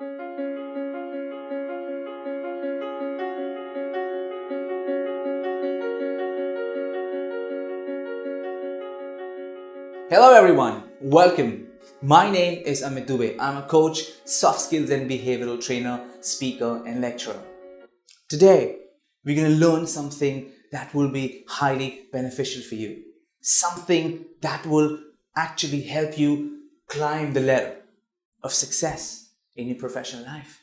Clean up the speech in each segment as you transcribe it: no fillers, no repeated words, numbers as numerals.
Hello everyone, welcome. My name is Amit Dubey. I'm a coach, soft skills and behavioral trainer, speaker and lecturer. Today, we're going to learn something that will be highly beneficial for you. Something that will actually help you climb the ladder of success in your professional life.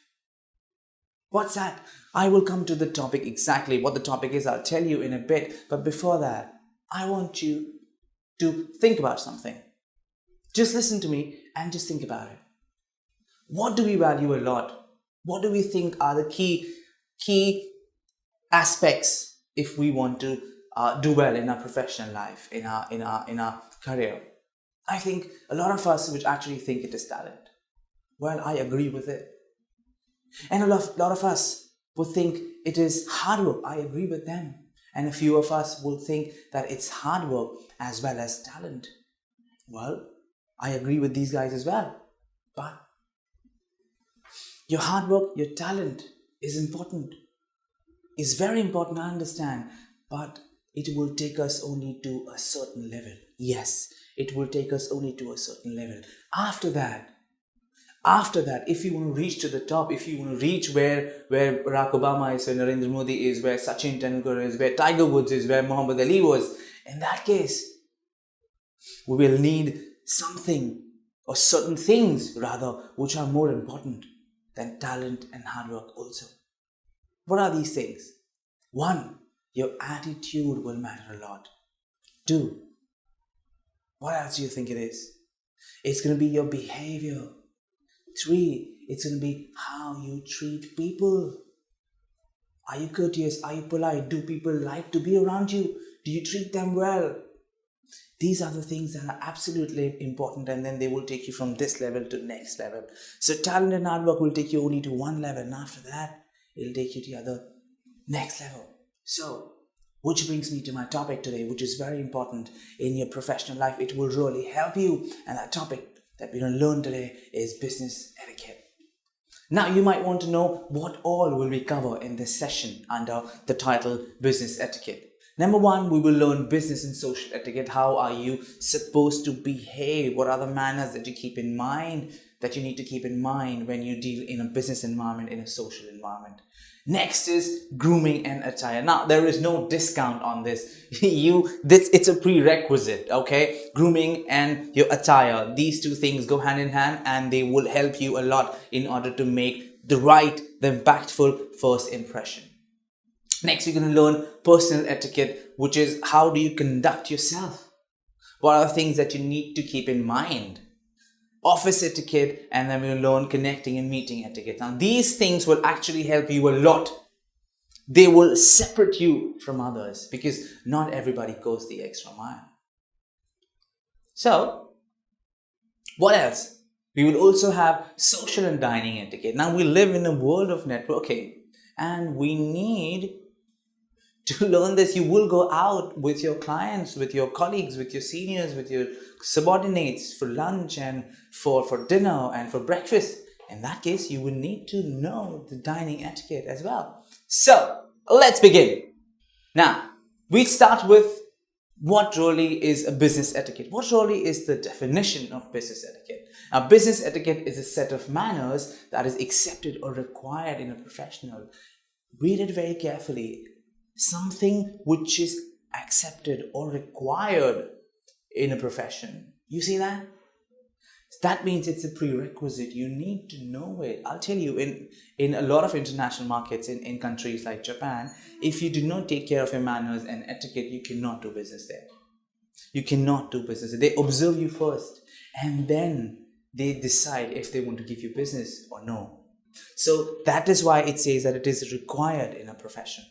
What's that? I will come to the topic exactly. What the topic is, I'll tell you in a bit. But before that, I want you to think about something. Just listen to me and just think about it. What do we value a lot? What do we think are the key aspects if we want to do well in our professional life, in our career? I think a lot of us would actually think it is talent. Well, I agree with it. And a lot of us would think it is hard work. I agree with them. And a few of us will think that it's hard work as well as talent. Well, I agree with these guys as well. But your hard work, your talent is important. It's very important, I understand. But it will take us only to a certain level. Yes, it will take us only to a certain level. After that, if you want to reach to the top, if you want to reach where Barack Obama is, where Narendra Modi is, where Sachin Tendulkar is, where Tiger Woods is, where Muhammad Ali was, in that case, we will need something or certain things rather which are more important than talent and hard work also. What are these things? 1, your attitude will matter a lot. 2, what else do you think it is? It's going to be your behavior. 3, it's going to be how you treat people. Are you courteous? Are you polite? Do people like to be around you? Do you treat them well? These are the things that are absolutely important, and then they will take you from this level to next level. So talent and hard work will take you only to one level, and after that, it'll take you to the other next level. So, which brings me to my topic today, which is very important in your professional life. It will really help you, and that topic that we're going to learn today is business etiquette. Now, you might want to know what all will we cover in this session under the title Business Etiquette. Number 1, we will learn business and social etiquette. How are you supposed to behave? What are the manners that you keep in mind, that you need to keep in mind when you deal in a business environment, in a social environment? Next is grooming and attire. Now, there is no discount on this. It's a prerequisite, okay? Grooming and your attire. These two things go hand in hand, and they will help you a lot in order to make the impactful first impression. Next, we're going to learn personal etiquette, which is how do you conduct yourself? What are the things that you need to keep in mind? Office etiquette, and then we'll learn connecting and meeting etiquette. Now, these things will actually help you a lot. They will separate you from others because not everybody goes the extra mile. So, what else? We will also have social and dining etiquette. Now, we live in a world of networking, and we need to learn this. You will go out with your clients, with your colleagues, with your seniors, with your subordinates for lunch and for dinner and for breakfast. In that case, you will need to know the dining etiquette as well. So, let's begin. Now, we start with what really is a business etiquette. What really is the definition of business etiquette? Now, business etiquette is a set of manners that is accepted or required in a professional. Read it very carefully. Something which is accepted or required in a profession. You see that? That means it's a prerequisite. You need to know it. I'll tell you, in a lot of international markets, in countries like Japan, if you do not take care of your manners and etiquette, you cannot do business there. You cannot do business. They observe you first, and then they decide if they want to give you business or no. So that is why it says that it is required in a profession.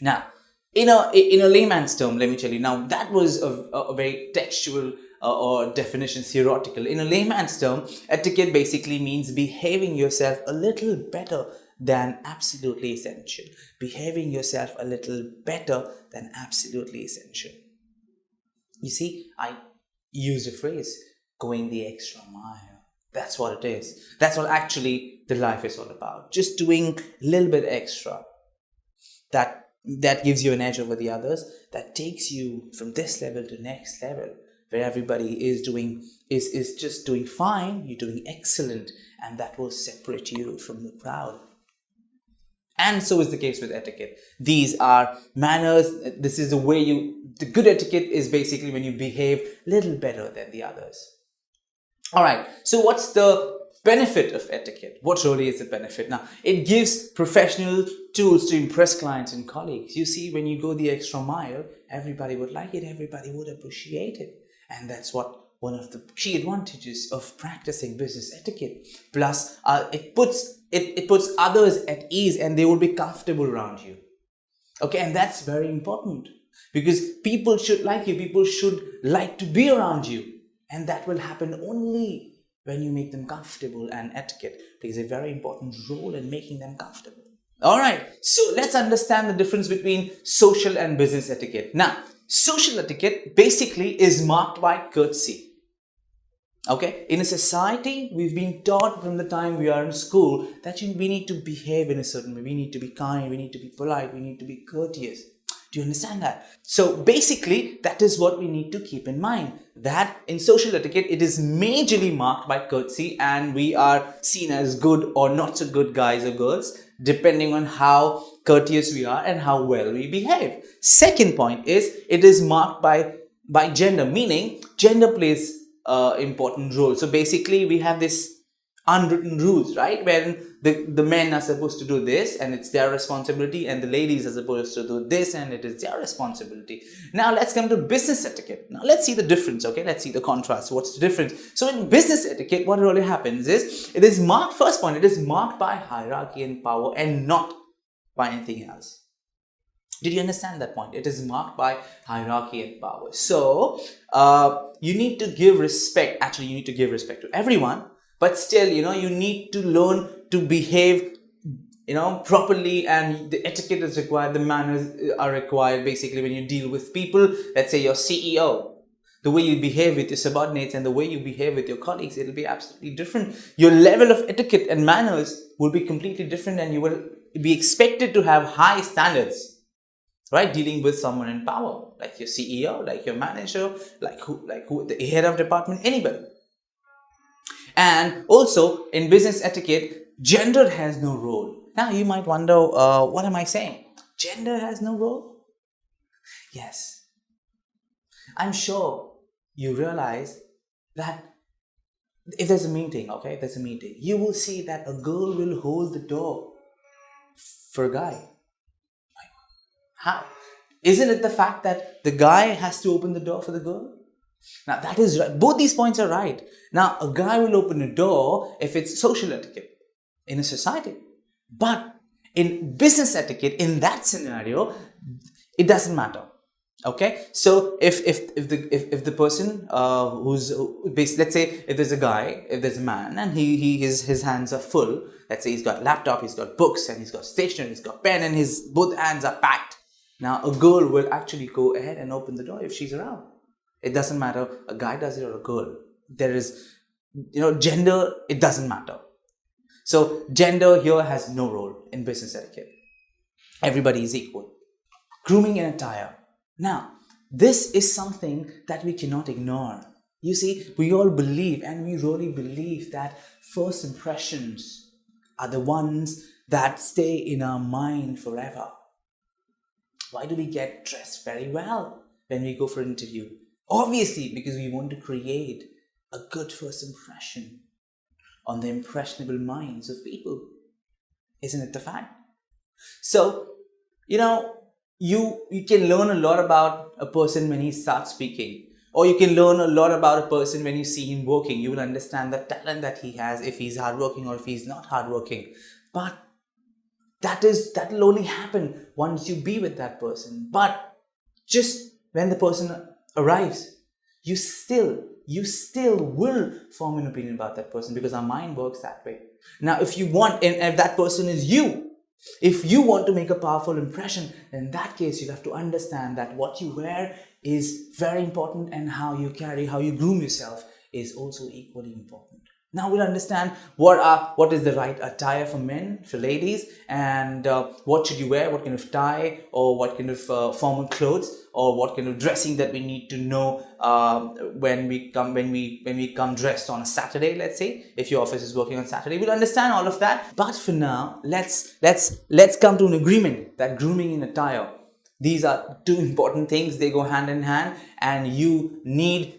Now, in a layman's term, let me tell you. Now, that was a very textual or definition, theoretical. In a layman's term, etiquette basically means behaving yourself a little better than absolutely essential. Behaving yourself a little better than absolutely essential. You see, I use a phrase, going the extra mile. That's what it is. That's what actually the life is all about. Just doing a little bit extra. That gives you an edge over the others. That takes you from this level to next level, where everybody is just doing fine. You're doing excellent, and that will separate you from the crowd. And so is the case with etiquette. These are manners. This is the way the good etiquette is basically when you behave a little better than the others. Alright, so what's the benefit of etiquette? What really is the benefit? Now, it gives professional tools to impress clients and colleagues. You see, when you go the extra mile, everybody would like it, everybody would appreciate it. And that's what one of the key advantages of practicing business etiquette. Plus, it puts others at ease and they will be comfortable around you. Okay, and that's very important because people should like you, people should like to be around you. And that will happen only when you make them comfortable, and etiquette plays a very important role in making them comfortable. Alright, so let's understand the difference between social and business etiquette. Now, social etiquette basically is marked by courtesy. Okay, in a society, we've been taught from the time we are in school that we need to behave in a certain way. We need to be kind, we need to be polite, we need to be courteous. Do you understand that? So basically, that is what we need to keep in mind. That in social etiquette, it is majorly marked by courtesy, and we are seen as good or not so good guys or girls, depending on how courteous we are and how well we behave. Second point is, it is marked by gender, meaning gender plays important role. So basically, we have this unwritten rules, right? When the men are supposed to do this and it's their responsibility, and the ladies are supposed to do this and it is their responsibility. Now let's come to business etiquette. Now let's see the difference, okay? Let's see the contrast. What's the difference? So in business etiquette, what really happens is, it is marked, first point, it is marked by hierarchy and power and not by anything else. Did you understand that point? It is marked by hierarchy and power. So you need to give respect. Actually, you need to give respect to everyone. But still, you need to learn to behave, properly, and the etiquette is required, the manners are required basically when you deal with people. Let's say your CEO, the way you behave with your subordinates and the way you behave with your colleagues, it'll be absolutely different. Your level of etiquette and manners will be completely different, and you will be expected to have high standards, right? Dealing with someone in power, like your CEO, like your manager, like who, the head of department, anybody. And also, in business etiquette, gender has no role. Now, you might wonder, what am I saying? Gender has no role? Yes. I'm sure you realize that if there's a meeting, okay, there's a meeting, you will see that a girl will hold the door for a guy. How? Isn't it the fact that the guy has to open the door for the girl? Now that is right. Both these points are right. Now a guy will open a door if it's social etiquette in a society. But in business etiquette, in that scenario, it doesn't matter. Okay, so if the person let's say if there's a guy, if there's a man and his hands are full, let's say he's got laptop, he's got books, and he's got stationery, he's got pen, and his both hands are packed. Now a girl will actually go ahead and open the door if she's around. It doesn't matter a guy does it or a girl. There is, gender, it doesn't matter. So gender here has no role in business etiquette. Everybody is equal. Grooming and attire. Now, this is something that we cannot ignore. You see, we all believe, and we really believe, that first impressions are the ones that stay in our mind forever. Why do we get dressed very well when we go for an interview? Obviously, because we want to create a good first impression on the impressionable minds of people. Isn't it the fact? So, you can learn a lot about a person when he starts speaking. Or you can learn a lot about a person when you see him working. You will understand the talent that he has, if he's hardworking or if he's not hardworking. But that will only happen once you be with that person. But just when the person arrives, you still will form an opinion about that person, because our mind works that way. Now, if that person is you, if you want to make a powerful impression, in that case, you have to understand that what you wear is very important, and how you carry, how you groom yourself is also equally important. Now we'll understand what is the right attire for men, for ladies, and what should you wear, what kind of tie, or what kind of formal clothes, or what kind of dressing that we need to know when we come dressed on a Saturday. Let's say if your office is working on Saturday, we'll understand all of that. But for now, let's come to an agreement that grooming and attire, these are two important things. They go hand in hand, and you need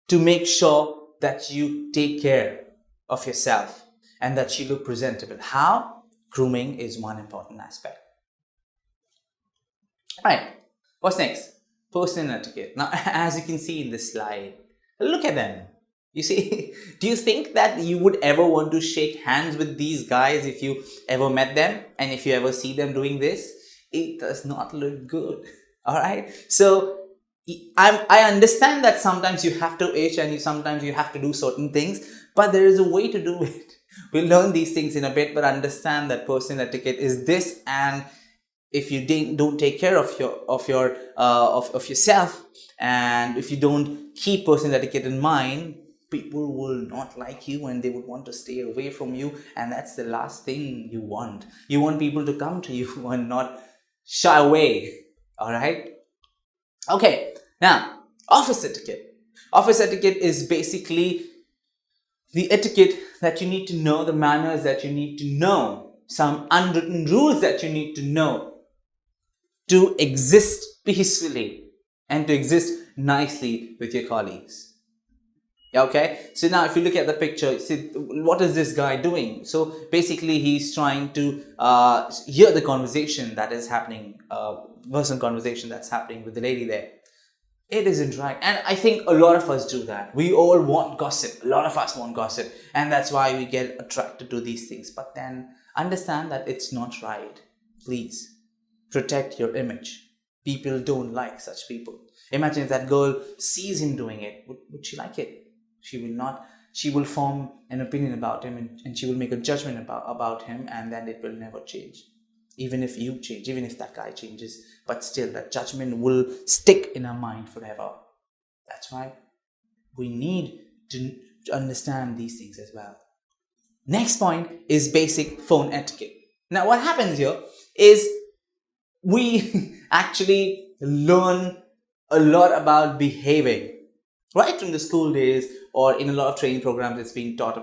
to make sure that you take care of yourself and that you look presentable. How? Grooming is one important aspect. Alright, what's next? Personal etiquette. Now, as you can see in this slide, look at them. You see, do you think that you would ever want to shake hands with these guys if you ever met them and if you ever see them doing this? It does not look good. Alright, so I understand that sometimes you have to itch and sometimes you have to do certain things, but there is a way to do it. We'll learn these things in a bit, but understand that personal etiquette is this, and if you don't take care of yourself, and if you don't keep personal etiquette in mind, people will not like you and they would want to stay away from you, and that's the last thing you want. You want people to come to you and not shy away. All right. Okay, now, office etiquette. Office etiquette is basically the etiquette that you need to know, the manners that you need to know, some unwritten rules that you need to know to exist peacefully and to exist nicely with your colleagues. Okay, so now if you look at the picture, see, what is this guy doing? So basically he's trying to hear the conversation that is happening, personal conversation that's happening with the lady there. It isn't right, and I think a lot of us do that. We all want gossip. A lot of us want gossip, and that's why we get attracted to these things. But then understand that it's not right. Please protect your image. People don't like such people. Imagine if that girl sees him doing it. Would she like it? She will not. She will form an opinion about him, and she will make a judgment about him, and then it will never change. Even if you change, even if that guy changes, but still that judgment will stick in our mind forever. That's why we need to understand these things as well. Next point is basic phone etiquette. Now what happens here is we actually learn a lot about behaving right from the school days, or in a lot of training programs it's being taught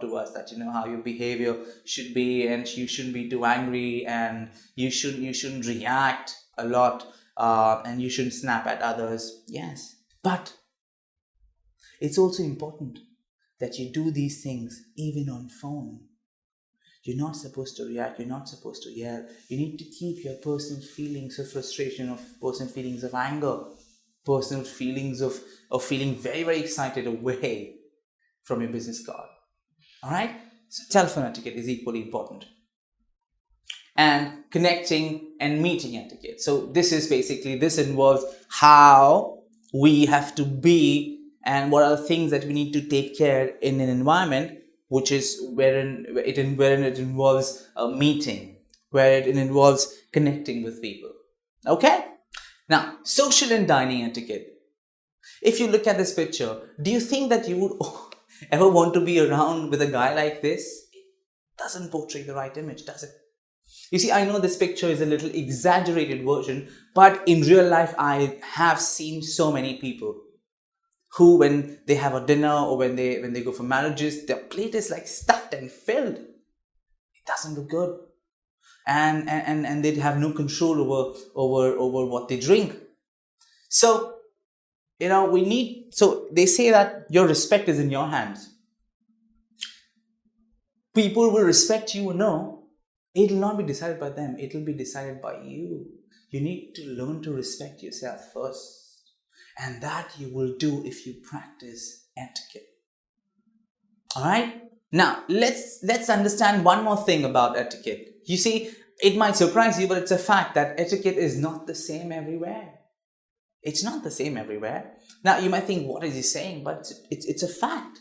to us that how your behavior should be, and you shouldn't be too angry, and you shouldn't react a lot, and you shouldn't snap at others. Yes, but it's also important that you do these things even on phone. You're not supposed to react, you're not supposed to yell. You need to keep your personal feelings of frustration, of personal feelings of anger, personal feelings of feeling very, very excited away from your business card. All right? So telephone etiquette is equally important. And connecting and meeting etiquette. So this involves how we have to be and what are the things that we need to take care in an environment, which is wherein it involves a meeting, where it involves connecting with people. Okay? Now, social and dining etiquette. If you look at this picture, do you think that you would ever want to be around with a guy like this? It doesn't portray the right image, does it? You see, I know this picture is a little exaggerated version, but in real life, I have seen so many people who, when they have a dinner or when they go for marriages, their plate is like stuffed and filled. It doesn't look good. And they have no control over what they drink. So, so they say that your respect is in your hands. People will respect you or no, it will not be decided by them, it will be decided by you. You need to learn to respect yourself first. And that you will do if you practice etiquette. Alright? Now, let's understand one more thing about etiquette. You see, it might surprise you, but it's a fact that etiquette is not the same everywhere. It's not the same everywhere. Now, you might think, what is he saying? But it's a fact.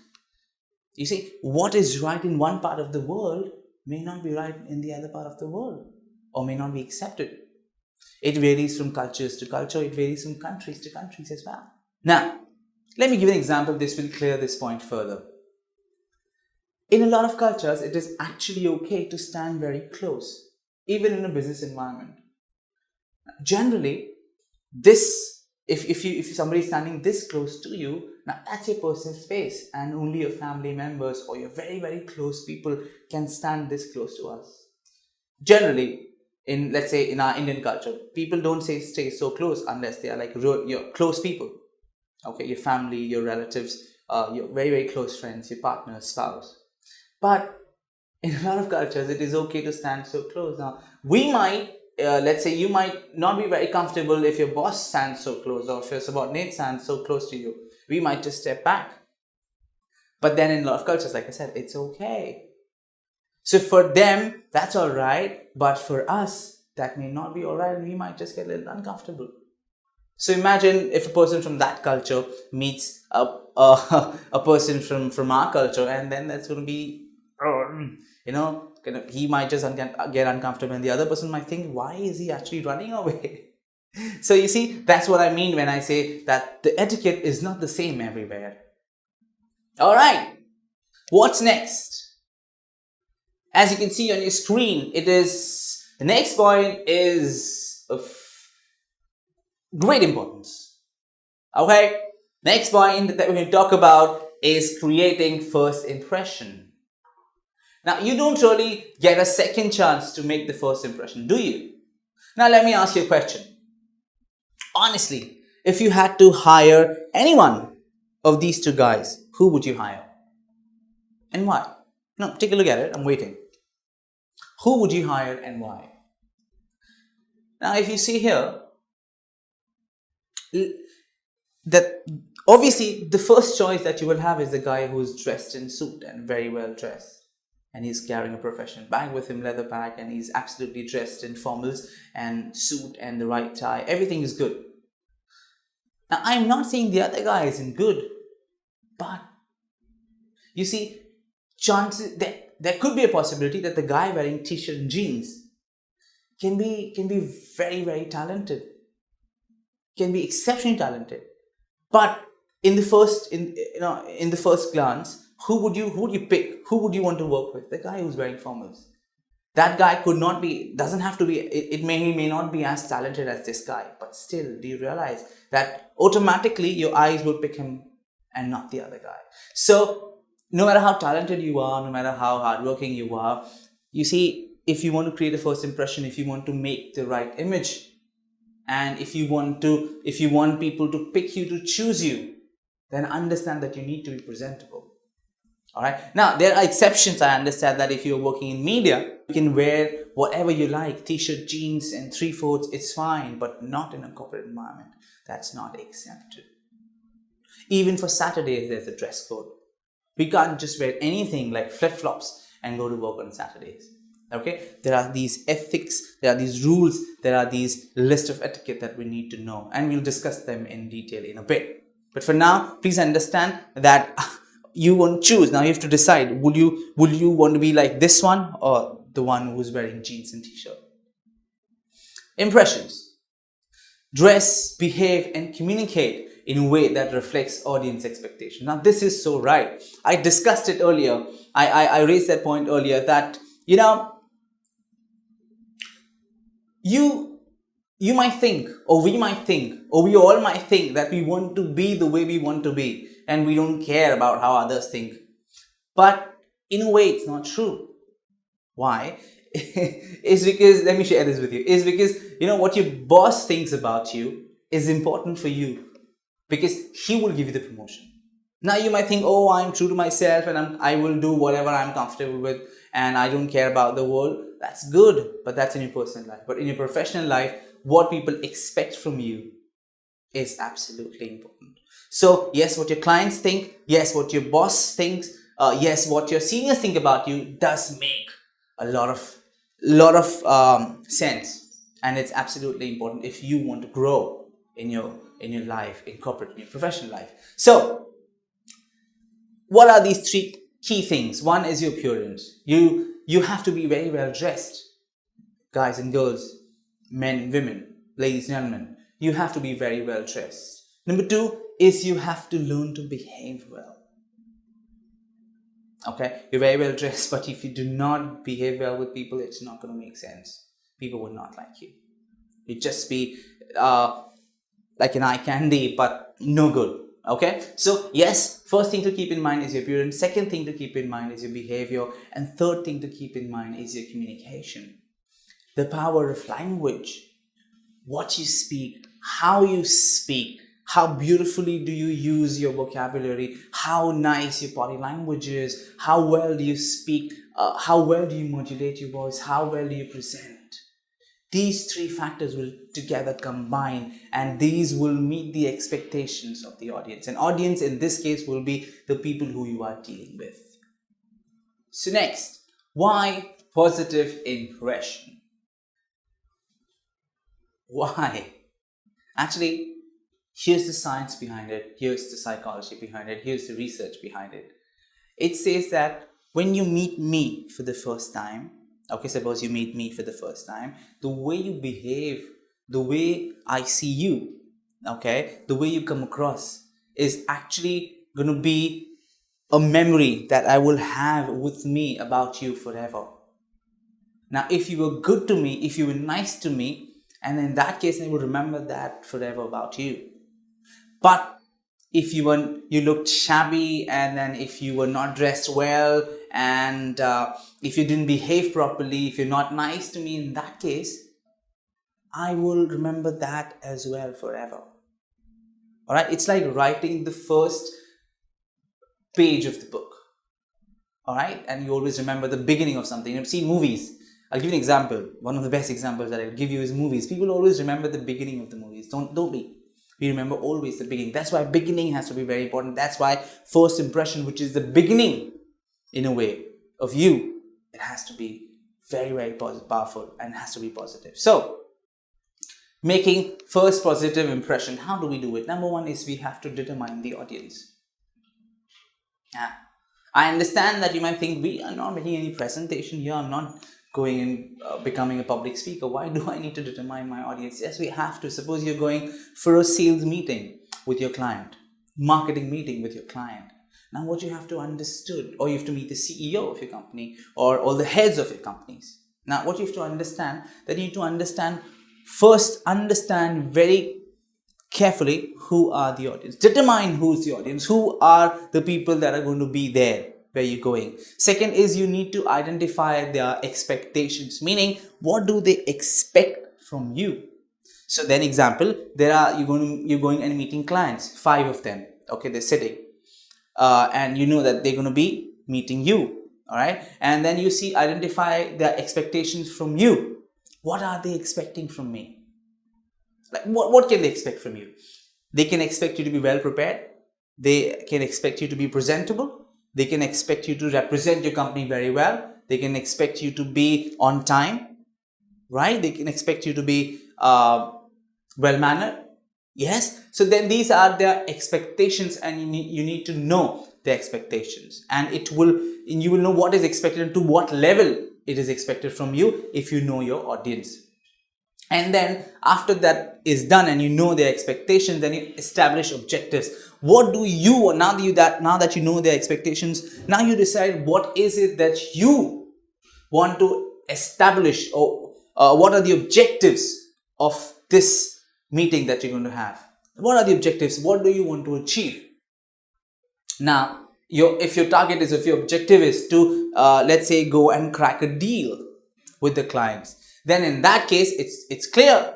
You see, what is right in one part of the world may not be right in the other part of the world, or may not be accepted. It varies from cultures to culture. It varies from countries to countries as well. Now, let me give an example. This will clear this point further. In a lot of cultures, it is actually okay to stand very close, even in a business environment. Generally, this if somebody is standing this close to you, now that's your personal space, and only your family members or your very very close people can stand this close to us. Generally, in let's say in our Indian culture, people don't say stay so close unless they are like your close people. Okay, your family, your relatives, your very very close friends, your partner, spouse. But in a lot of cultures, it is okay to stand so close. Now, we might, let's say, you might not be very comfortable if your boss stands so close or if your subordinate stands so close to you. We might just step back. But then in a lot of cultures, like I said, it's okay. So for them, that's all right. But for us, that may not be all right, and we might just get a little uncomfortable. So imagine if a person from that culture meets a person from our culture, and then that's going to be, he might just get uncomfortable, and the other person might think, why is he actually running away? So you see, that's what I mean when I say that the etiquette is not the same everywhere. All right, what's next? As you can see on your screen, the next point is of great importance. Okay, next point that we're going to talk about is creating first impression. Now, you don't really get a second chance to make the first impression, do you? Now, let me ask you a question. Honestly, if you had to hire anyone of these two guys, who would you hire? And why? No, take a look at it. I'm waiting. Who would you hire and why? Now, if you see here, that obviously the first choice that you will have is the guy who's dressed in suit and very well dressed, and he's carrying a professional bag with him, leather bag, and he's absolutely dressed in formals and suit and the right tie. Everything is good. Now, I'm not saying the other guy isn't good, but you see, chances that there could be a possibility that the guy wearing t-shirt and jeans can be very very talented, can be exceptionally talented, but in the first glance, who would you pick? Who would you want to work with? The guy who's wearing formals. That guy doesn't have to be, he may not be as talented as this guy, but still, do you realize that automatically your eyes would pick him and not the other guy? So no matter how talented you are, no matter how hardworking you are, you see, if you want to create a first impression, if you want to make the right image, and if you want people to pick you, to choose you, then understand that you need to be presentable. All right. Now, there are exceptions. I understand that if you're working in media, you can wear whatever you like, t-shirt, jeans, and 3/4, it's fine, but not in a corporate environment. That's not accepted. Even for Saturdays, there's a dress code. We can't just wear anything like flip-flops and go to work on Saturdays. Okay, there are these ethics, there are these rules, there are these list of etiquette that we need to know, and we'll discuss them in detail in a bit. But for now, please understand that you won't choose. Now you have to decide, would you want to be like this one or the one who's wearing jeans and t-shirt? Impressions. Dress, behave, and communicate in a way that reflects audience expectation. Now this is so right. I discussed it earlier. I raised that point earlier that, you might think, or we might think, or we all might think that we want to be the way we want to be, and we don't care about how others think. But in a way, it's not true. Why? It's because, let me share this with you, is because, what your boss thinks about you is important for you, because he will give you the promotion. Now you might think, oh, I'm true to myself and I will do whatever I'm comfortable with and I don't care about the world. That's good, but that's in your personal life. But in your professional life, what people expect from you is absolutely important. So yes, what your clients think, yes, what your boss thinks, yes, what your seniors think about you does make a lot of sense, and it's absolutely important if you want to grow in your life, in corporate, in your professional life. So what are these three key things? One is your appearance. You have to be very well dressed, guys and girls, men, women, ladies and gentlemen. You have to be very well dressed. Number two is you have to learn to behave well. Okay, you're very well dressed, but if you do not behave well with people, it's not going to make sense. People will not like you. You just be like an eye candy, but no good. Okay, so yes, first thing to keep in mind is your appearance. Second thing to keep in mind is your behavior, and third thing to keep in mind is your communication. The power of language, what you speak, how you speak, how beautifully do you use your vocabulary, how nice your body language is, how well do you speak, how well do you modulate your voice, how well do you present. These three factors will together combine, and these will meet the expectations of the audience. And audience in this case will be the people who you are dealing with. So next, why positive impression? Why? Actually, here's the science behind it, here's the psychology behind it, here's the research behind it. It says that when you meet me for the first time, okay, suppose you meet me for the first time, the way you behave, the way I see you, okay, the way you come across is actually going to be a memory that I will have with me about you forever. Now, if you were good to me, if you were nice to me, and in that case, I will remember that forever about you. But if you looked shabby, and then if you were not dressed well, and if you didn't behave properly, if you're not nice to me, in that case, I will remember that as well forever. All right, it's like writing the first page of the book. All right, and you always remember the beginning of something. You've seen movies. I'll give you an example. One of the best examples that I'll give you is movies. People always remember the beginning of the movies. Don't be. We remember always the beginning. That's why beginning has to be very important. That's why first impression, which is the beginning, in a way, of you, it has to be very, very powerful and has to be positive. So, making first positive impression, how do we do it? Number one is we have to determine the audience. Yeah. I understand that you might think we are not making any presentation here. I'm not going and becoming a public speaker. Why do I need to determine my audience? Yes, we have to. Suppose you're going for a sales meeting with your client, marketing meeting with your client. Now what you have to understood, or you have to meet the CEO of your company or all the heads of your companies. Now what you have to understand, that you need to understand very carefully who are the audience. Determine who's the audience, who are the people that are going to be there where you're going. Second is you need to identify their expectations, meaning what do they expect from you. So then example, you're going and meeting clients, 5 of them, okay, they're sitting, and you know that they're going to be meeting you, all right, and then you identify their expectations from you. What are they expecting from me? Like what can they expect from you? They can expect you to be well prepared. They can expect you to be presentable. They can expect you to represent your company very well. They can expect you to be on time, right? They can expect you to be well-mannered. Yes. So then these are their expectations, and you need to know the expectations, and you will know what is expected and to what level it is expected from you if you know your audience. And then after that is done and you know their expectations, then you establish objectives. What do you want? Now that you know their expectations, now you decide what is it that you want to establish, or what are the objectives of this meeting that you're going to have. What are the objectives? What do you want to achieve? Now, if your objective is to, let's say, go and crack a deal with the clients, then in that case, it's clear.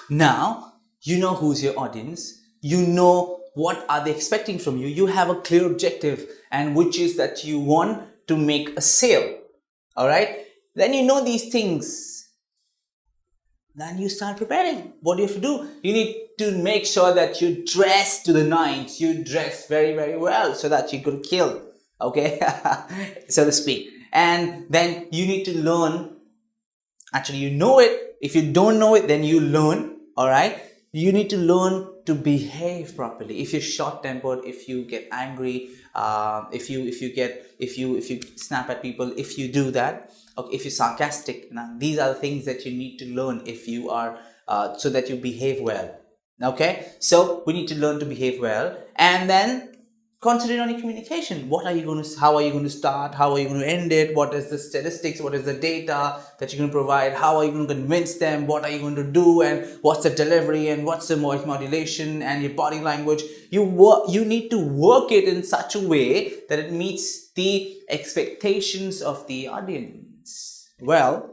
Now, you know who's your audience. You know what are they expecting from you. You have a clear objective, and which is that you want to make a sale. All right. Then you know these things. Then you start preparing. What do you have to do? You need to make sure that you dress to the nines. You dress very, very well so that you could kill. Okay, so to speak. And then you need to learn. Actually, you know it. If you don't know it, then you learn. All right. You need to learn to behave properly. If you're short-tempered, if you get angry, if you snap at people, if you do that, okay, if you're sarcastic, now these are the things that you need to learn if you are so that you behave well. Okay, so we need to learn to behave well, and then Concentrate on your communication. How are you going to start? How are you going to end it? What is the statistics? What is the data that you're going to provide? How are you going to convince them? What are you going to do? And what's the delivery? And what's the voice modulation and your body language? You need to work it in such a way that it meets the expectations of the audience. Well,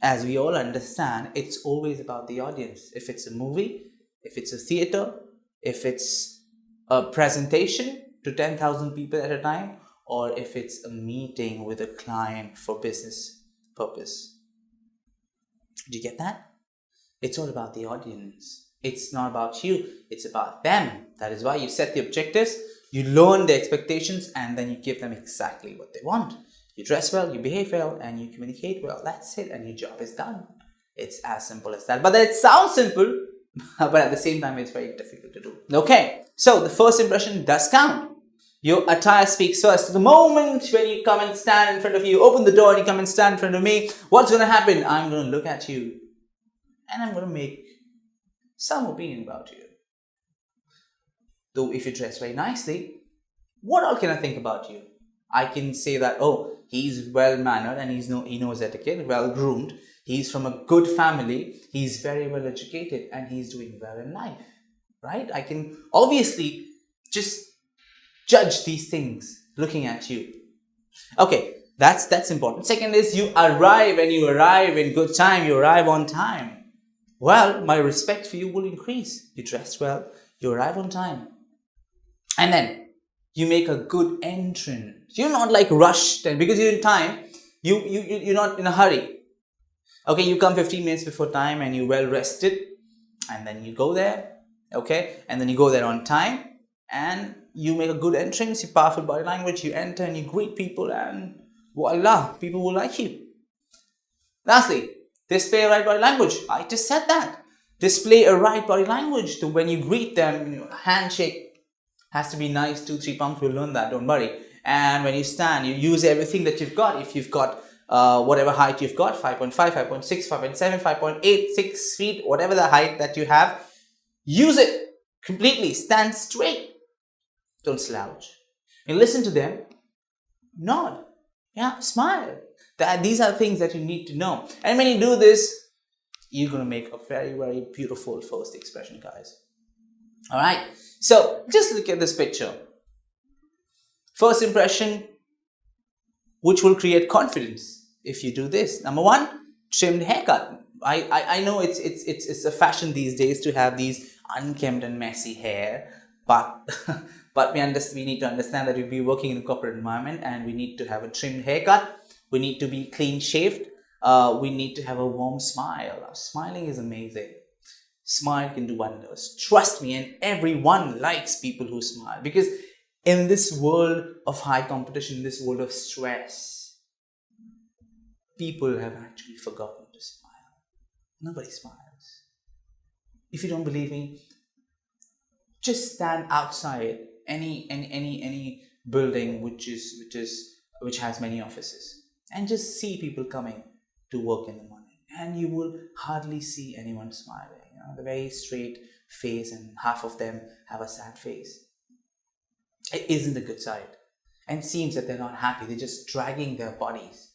as we all understand, it's always about the audience. If it's a movie, if it's a theater, if it's a presentation to 10,000 people at a time, or if it's a meeting with a client for business purpose. Do you get that? It's all about the audience. It's not about you, it's about them. That is why you set the objectives, you learn the expectations, and then you give them exactly what they want. You dress well, you behave well, and you communicate well. That's it, and your job is done. It's as simple as that. But it sounds simple, but at the same time, it's very difficult to do. Okay, so the first impression does count. Your attire speaks first. The moment when you come and stand in front of you, open the door and you come and stand in front of me, what's going to happen? I'm going to look at you and I'm going to make some opinion about you. Though if you dress very nicely, what all can I think about you? I can say that, oh, he's well-mannered and he knows etiquette, well-groomed. He's from a good family. He's very well educated and he's doing well in life, right? I can obviously just judge these things looking at you. Okay, that's important. Second is you arrive in good time. You arrive on time. Well, my respect for you will increase. You dress well. You arrive on time. And then you make a good entrance. You're not like rushed, and because you're in time, you're not in a hurry. Okay, you come 15 minutes before time and you're well rested, and then you go there. Okay, and then you go there on time, and you make a good entrance. You powerful body language. You enter and you greet people, and voila, people will like you. Lastly, display a right body language. I just said that. Display a right body language. So when you greet them, handshake has to be nice. 2-3 pumps. We'll learn that. Don't worry. And when you stand, you use everything that you've got. If you've got whatever height you've got, 5.5, 5.6, 5.7, 5.8, 6 feet, whatever the height that you have, use it completely. Stand straight. Don't slouch. And listen to them. Nod. Yeah, smile. These are things that you need to know. And when you do this, you're going to make a very, very beautiful first expression, guys. All right. So just look at this picture. First impression, which will create confidence if you do this. Number one, trimmed haircut. I know it's a fashion these days to have these unkempt and messy hair, but we need to understand that we'll be working in a corporate environment and we need to have a trimmed haircut. We need to be clean shaved. We need to have a warm smile. Smiling is amazing. Smile can do wonders. Trust me, and everyone likes people who smile, because in this world of high competition, in this world of stress, people have actually forgotten to smile. Nobody smiles. If you don't believe me, just stand outside any building which has many offices, and just see people coming to work in the morning, and you will hardly see anyone smiling. The very straight face, and half of them have a sad face. It isn't a good sight, and it seems that they're not happy. They're just dragging their bodies.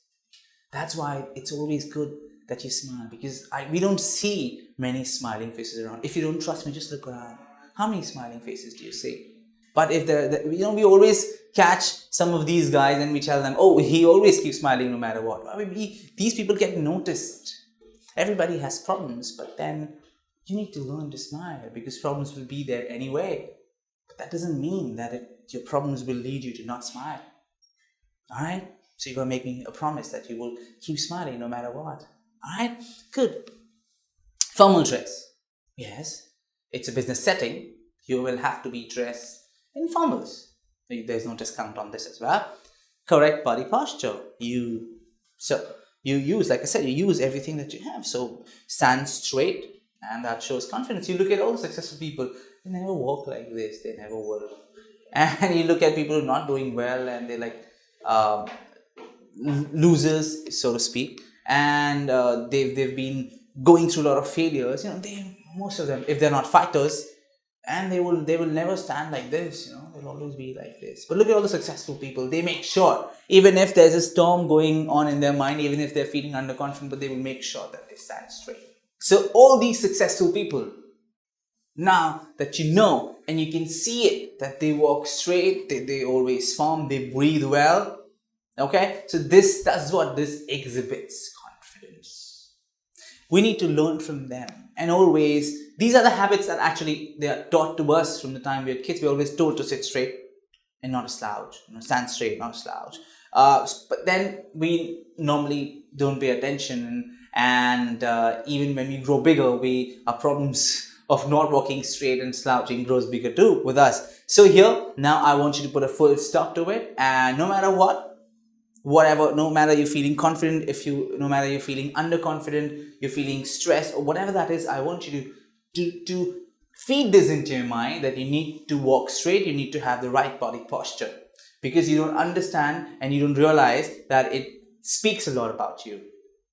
That's why it's always good that you smile, because we don't see many smiling faces around. If you don't trust me, just look around. How many smiling faces do you see? But if we always catch some of these guys and we tell them, oh, he always keeps smiling no matter what. I mean, these people get noticed. Everybody has problems, but then you need to learn to smile, because problems will be there anyway. But that doesn't mean that your problems will lead you to not smile. Alright? So you're going to make me a promise that you will keep smiling no matter what. Alright? Good. Formal dress. Yes. It's a business setting. You will have to be dressed in formals. There's no discount on this as well. Correct body posture. You use, like I said, you use everything that you have. So stand straight, and that shows confidence. You look at all the successful people, they never walk like this, they never will. And you look at people who are not doing well, and they're like losers, so to speak, and they've been going through a lot of failures. Most of them, if they're not fighters, and they will never stand like this. they'll always be like this. But look at all the successful people. They make sure, even if there's a storm going on in their mind, even if they're feeling underconfident, but they will make sure that they stand straight. So all these successful people, now that you know and you can see it, that they walk straight, they always form, they breathe well. Okay, so that's what this exhibits, confidence. We need to learn from them. And always, these are the habits that actually they are taught to us from the time we were kids. We're always told to sit straight and not a slouch. Stand straight, not a slouch. But then we normally don't pay attention, and even when we grow bigger, our problems of not walking straight and slouching grows bigger too with us. So here, now I want you to put a full stop to it, and no matter whatever, no matter you're feeling confident, no matter you're feeling underconfident, you're feeling stressed, or whatever that is, I want you to feed this into your mind that you need to walk straight, you need to have the right body posture, because you don't understand and you don't realize that it speaks a lot about you.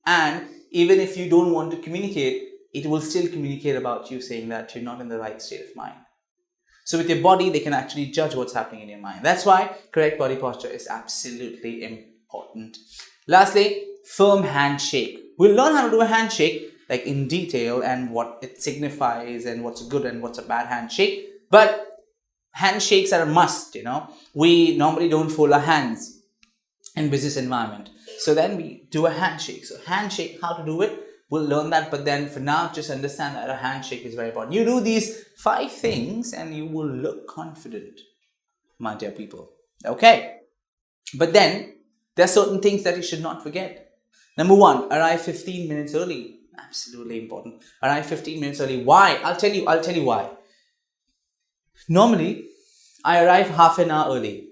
And even if you don't want to communicate, it will still communicate about you, saying that you're not in the right state of mind. So with your body, they can actually judge what's happening in your mind. That's why correct body posture is absolutely important. Lastly, firm handshake. We'll learn how to do a handshake like in detail and what it signifies and what's a good and what's a bad handshake. But handshakes are a must, We normally don't fold our hands in business environment. So then we do a handshake. So handshake, how to do it, we'll learn that. But then for now, just understand that a handshake is very important. You do these 5 things and you will look confident, my dear people. Okay. But then there are certain things that you should not forget. Number 1, arrive 15 minutes early. Absolutely important. Arrive 15 minutes early. Why? I'll tell you why. Normally, I arrive half an hour early.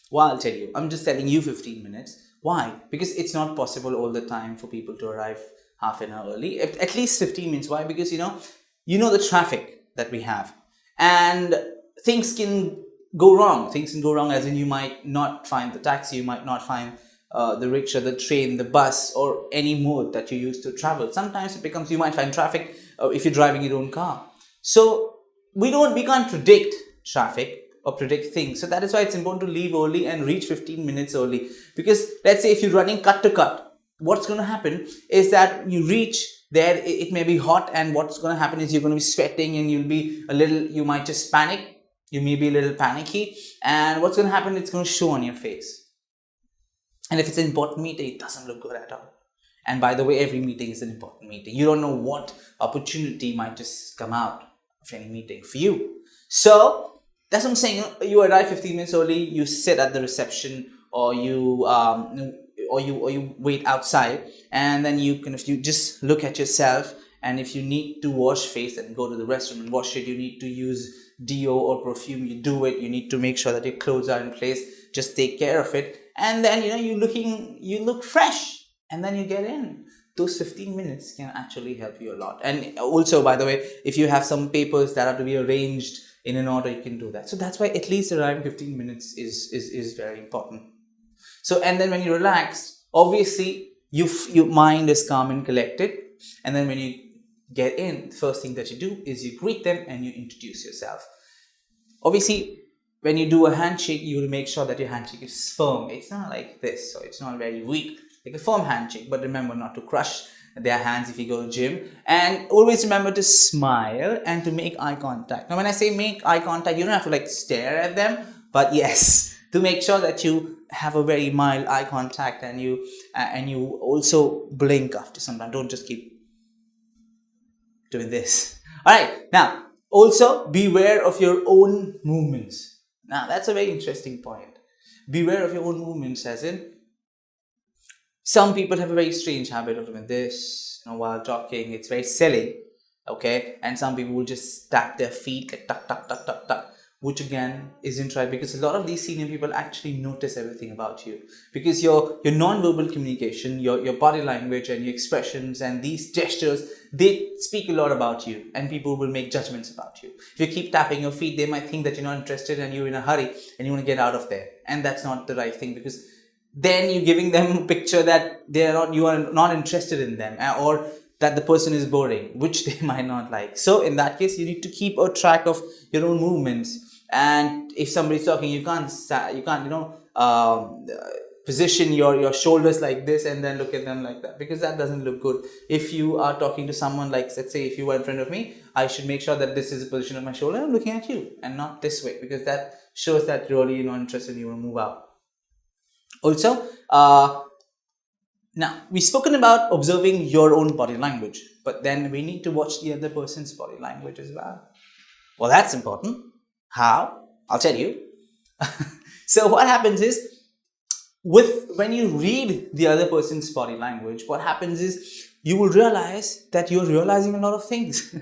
Well, I'll tell you. I'm just telling you 15 minutes. Why? Because it's not possible all the time for people to arrive half an hour early. At least 15 minutes. Why? Because, you know the traffic that we have. And things can go wrong. Things can go wrong as in you might not find the taxi, you might not find the rickshaw, the train, the bus, or any mode that you use to travel. Sometimes it becomes, you might find traffic if you're driving your own car. So we can't predict traffic or predict things. So that is why it's important to leave early and reach 15 minutes early. Because let's say if you're running cut to cut, what's going to happen is that you reach there, it may be hot, and what's going to happen is you're going to be sweating and you might just panic. You may be a little panicky, and what's going to happen, it's going to show on your face. And if it's an important meeting, it doesn't look good at all. And by the way, every meeting is an important meeting. You don't know what opportunity might just come out of any meeting for you. So that's what I'm saying. You arrive 15 minutes early, you sit at the reception, or you wait outside, and then you just look at yourself. And if you need to wash face and go to the restroom and wash it, you need to use deo or perfume, you do it. You need to make sure that your clothes are in place. Just take care of it. And then, you look fresh, and then you get in. Those 15 minutes can actually help you a lot. And also, by the way, if you have some papers that have to be arranged in an order, you can do that. So that's why at least arriving 15 minutes is very important. So, and then when you relax, obviously your mind is calm and collected. And then when you get in, the first thing that you do is you greet them and you introduce yourself. Obviously, when you do a handshake, you will make sure that your handshake is firm. It's not like this, so it's not very weak, like a firm handshake. But remember not to crush their hands if you go to the gym. And always remember to smile and to make eye contact. Now, when I say make eye contact, you don't have to stare at them, but yes, to make sure that you have a very mild eye contact, and you also blink after some time. Don't just keep doing this. All right. Now, also beware of your own movements. Now, that's a very interesting point. Beware of your own movements, as in, some people have a very strange habit of doing this, while talking. It's very silly, okay? And some people will just tap their feet, like tuck, tuck, tuck, tuck, tuck, which again isn't right, because a lot of these senior people actually notice everything about you, because your non-verbal communication, your body language and your expressions and these gestures, they speak a lot about you, and people will make judgments about you. If you keep tapping your feet, they might think that you're not interested and you're in a hurry and you want to get out of there, and that's not the right thing, because then you're giving them a picture that you are not interested in them, or that the person is boring, which they might not like. So in that case, you need to keep a track of your own movements. And if somebody's talking, you can't position your shoulders like this and then look at them like that, because that doesn't look good. If you are talking to someone, like let's say if you were in front of me, I should make sure that this is the position of my shoulder. I'm looking at you and not this way, because that shows that really you're not interested, you will move out. Also, now we've spoken about observing your own body language, but then we need to watch the other person's body language as well. Well, that's important. How? I'll tell you. So what happens is, when you read the other person's body language, what happens is you will realize that you're realizing a lot of things.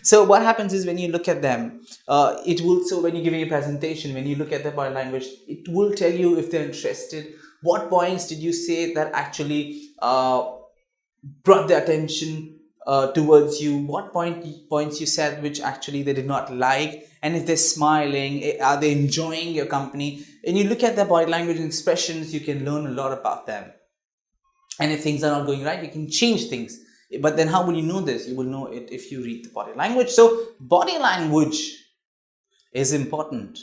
So what happens is, when you look at them, when you're giving a presentation, when you look at their body language, it will tell you if they're interested. What points did you say that actually brought their attention towards you? What points you said which actually they did not like? And if they're smiling, are they enjoying your company? And you look at their body language and expressions, you can learn a lot about them. And if things are not going right, you can change things. But then how will you know this? You will know it if you read the body language. So body language is important.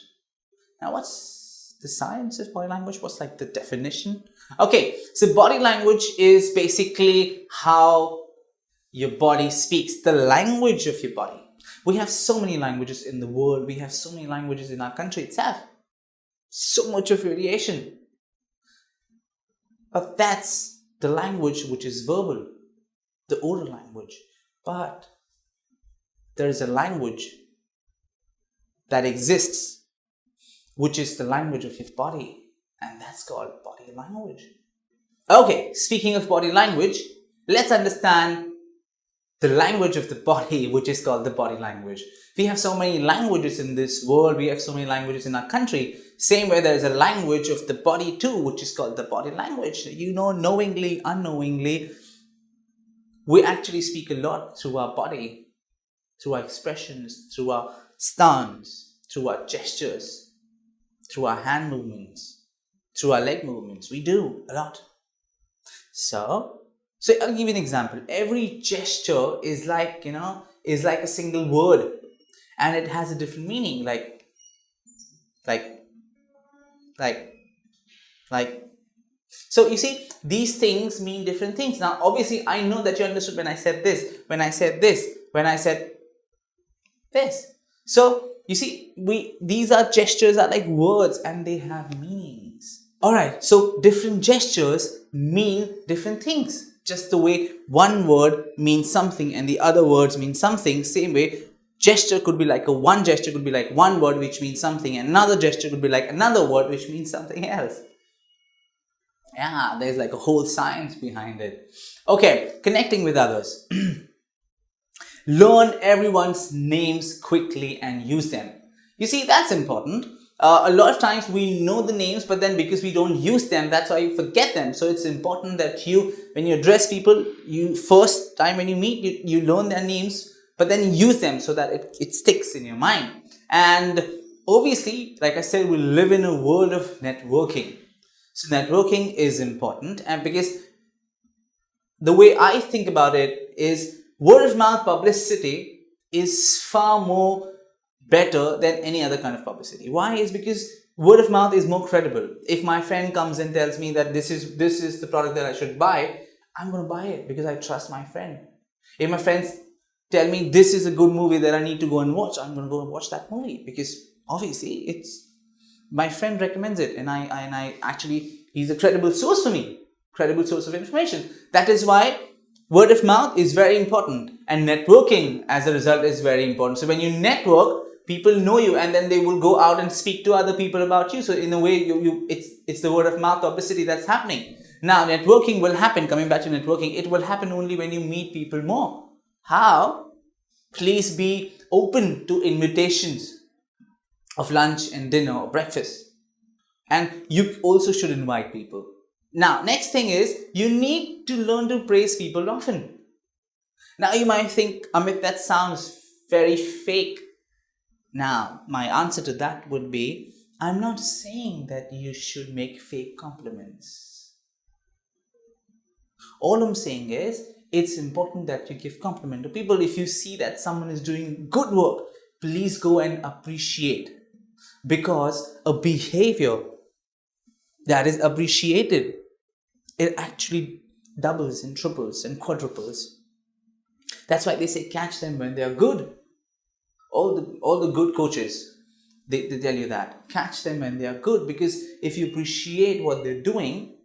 Now, what's the science of body language? What's like the definition? Okay, so body language is basically how your body speaks, the language of your body. We have so many languages in the world. We have so many languages in our country itself. So much of variation. But that's the language which is verbal, the oral language. But there is a language that exists, which is the language of your body, and that's called body language. Okay, speaking of body language, let's understand the language of the body, which is called the body language. We have so many languages in this world. We have so many languages in our country. Same way, there is a language of the body too, which is called the body language. You know, knowingly, unknowingly, we actually speak a lot through our body, through our expressions, through our stance, through our gestures, through our hand movements, through our leg movements. We do a lot. So I'll give you an example. Every gesture is like a single word, and it has a different meaning. Like. So you see, these things mean different things. Now, obviously, I know that you understood when I said this, when I said this, when I said this. So you see, these are gestures, are like words, and they have meanings. All right. So different gestures mean different things. Just the way one word means something and the other words mean something, same way gesture could be like one gesture could be like one word which means something, and another gesture could be like another word which means something else. Yeah, there's like a whole science behind it. Okay, connecting with others. Learn everyone's names quickly and use them. You see, that's important. A lot of times we know the names, but then because we don't use them, that's why you forget them. So it's important that when you address people, first time when you meet, you learn their names, but then use them so that it sticks in your mind. And obviously, like I said, we live in a world of networking. So networking is important, and because the way I think about it is, word of mouth publicity is far more better than any other kind of publicity. Why? Is because word of mouth is more credible. If my friend comes and tells me that this is the product that I should buy, I'm going to buy it because I trust my friend. If my friends tell me this is a good movie that I need to go and watch, I'm going to go and watch that movie because obviously it's my friend recommends it, and I actually, he's a credible source for me, credible source of information. That is why word of mouth is very important, and networking as a result is very important. So when you network, people know you, and then they will go out and speak to other people about you. So in a way, it's the word of mouth publicity that's happening. Now, networking will happen. Coming back to networking, it will happen only when you meet people more. How? Please be open to invitations of lunch and dinner or breakfast. And you also should invite people. Now, next thing is, you need to learn to praise people often. Now, you might think, Amit, that sounds very fake. Now, my answer to that would be, I'm not saying that you should make fake compliments. All I'm saying is, it's important that you give compliment to people. If you see that someone is doing good work, please go and appreciate. because a behavior that is appreciated, it actually doubles and triples and quadruples. That's why they say catch them when they are good. All the good coaches, they tell you that. Catch them when they are good, because if you appreciate what they're doing,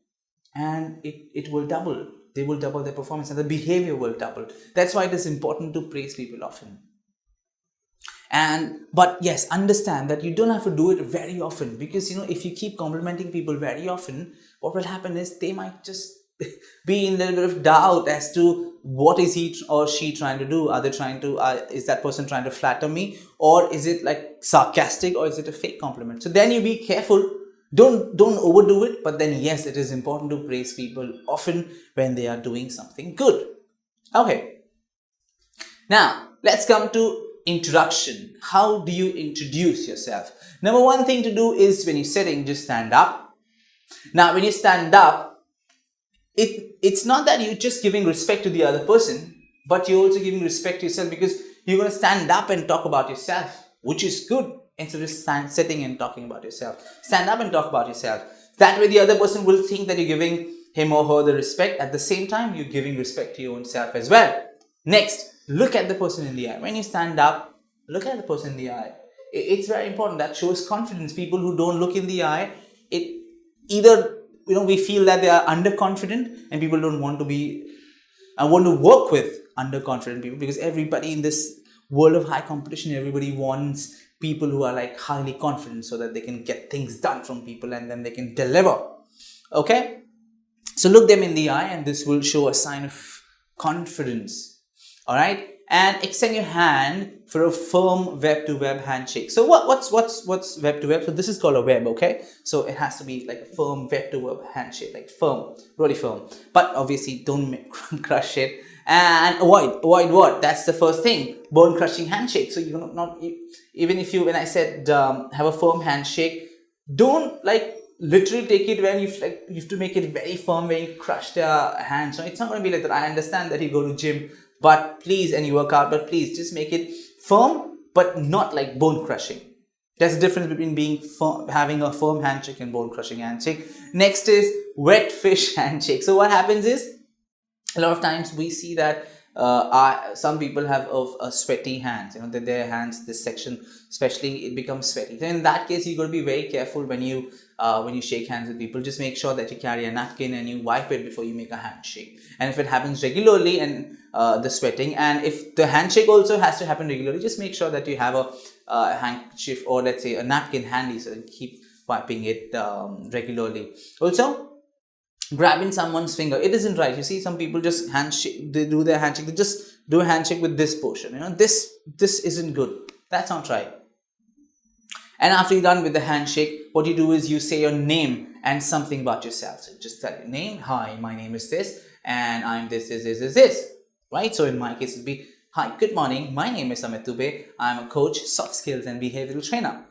and it will double. They will double their performance and the behavior will double. That's why it is important to praise people often. But yes, understand that you don't have to do it very often, because if you keep complimenting people very often, what will happen is they might just be in a little bit of doubt as to what is he or she trying to do. Are they trying to is that person trying to flatter me, or is it like sarcastic, or is it a fake compliment? So then you be careful. Don't overdo it. But then yes, it is important to praise people often when they are doing something good. Okay, now let's come to introduction. How do you introduce yourself? Number one thing to do is, when you're sitting, just stand up. Now when you stand up, it's not that you're just giving respect to the other person, but you're also giving respect to yourself, because you're going to stand up and talk about yourself, which is good, instead of just sitting and talking about yourself. Stand up and talk about yourself. That way the other person will think that you're giving him or her the respect. At the same time, you're giving respect to your own self as well. Next, look at the person in the eye. When you stand up, look at the person in the eye. It's very important. That shows confidence. People who don't look in the eye, it either we feel that they are underconfident, and people don't want to work with underconfident people, because everybody in this world of high competition, everybody wants people who are like highly confident, so that they can get things done from people and then they can deliver. Okay, so look them in the eye, and this will show a sign of confidence. All right, and extend your hand for a firm web-to-web handshake. So what's web-to-web? So this is called a web, okay? So it has to be like a firm web-to-web handshake, like firm, really firm. But obviously, don't crush it, and avoid what? That's the first thing, bone-crushing handshake. So even if when I said have a firm handshake, don't like literally take it when you have to make it very firm, when you crush their hands. So it's not going to be like that. I understand that you go to gym, but please, and you work out, but please just make it firm, but not like bone crushing. There's a difference between being firm, having a firm handshake, and bone crushing handshake. Next is wet fish handshake. So what happens is, a lot of times we see that some people have sweaty hands. Their hands, this section especially, it becomes sweaty. So in that case, you got to be very careful when you shake hands with people. Just make sure that you carry a napkin and you wipe it before you make a handshake. And if it happens regularly, and the sweating, and if the handshake also has to happen regularly, just make sure that you have a handkerchief, or let's say a napkin handy, so you keep wiping it regularly. Also, grabbing someone's finger, it isn't right. You see, some people just handshake, they do their handshake, they just do a handshake with this portion. This isn't good. That's not right. And after you're done with the handshake, what you do is you say your name and something about yourself. So just tell your name. Hi, my name is this, and I'm this. Right? So in my case, it'd be, hi, good morning. My name is Amit Dubey. I'm a coach, soft skills and behavioral trainer.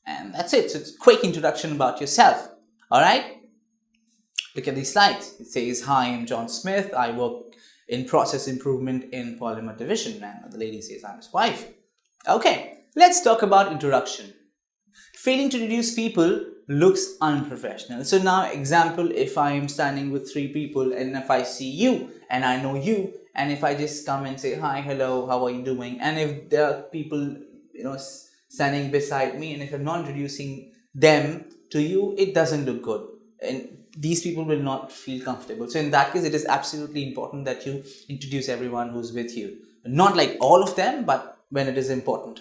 And that's it. So it's a quick introduction about yourself. All right? Look at these slides. It says, hi, I'm John Smith. I work in process improvement in polymer division. And the lady says, I'm his wife. Okay, let's talk about introduction. Failing to introduce people looks unprofessional. So now, example, if I am standing with 3 people, and if I see you and I know you, and if I just come and say, hi, hello, how are you doing? And if there are people, standing beside me, and if I'm not introducing them to you, it doesn't look good. And these people will not feel comfortable. So in that case, it is absolutely important that you introduce everyone who's with you. Not like all of them, but when it is important.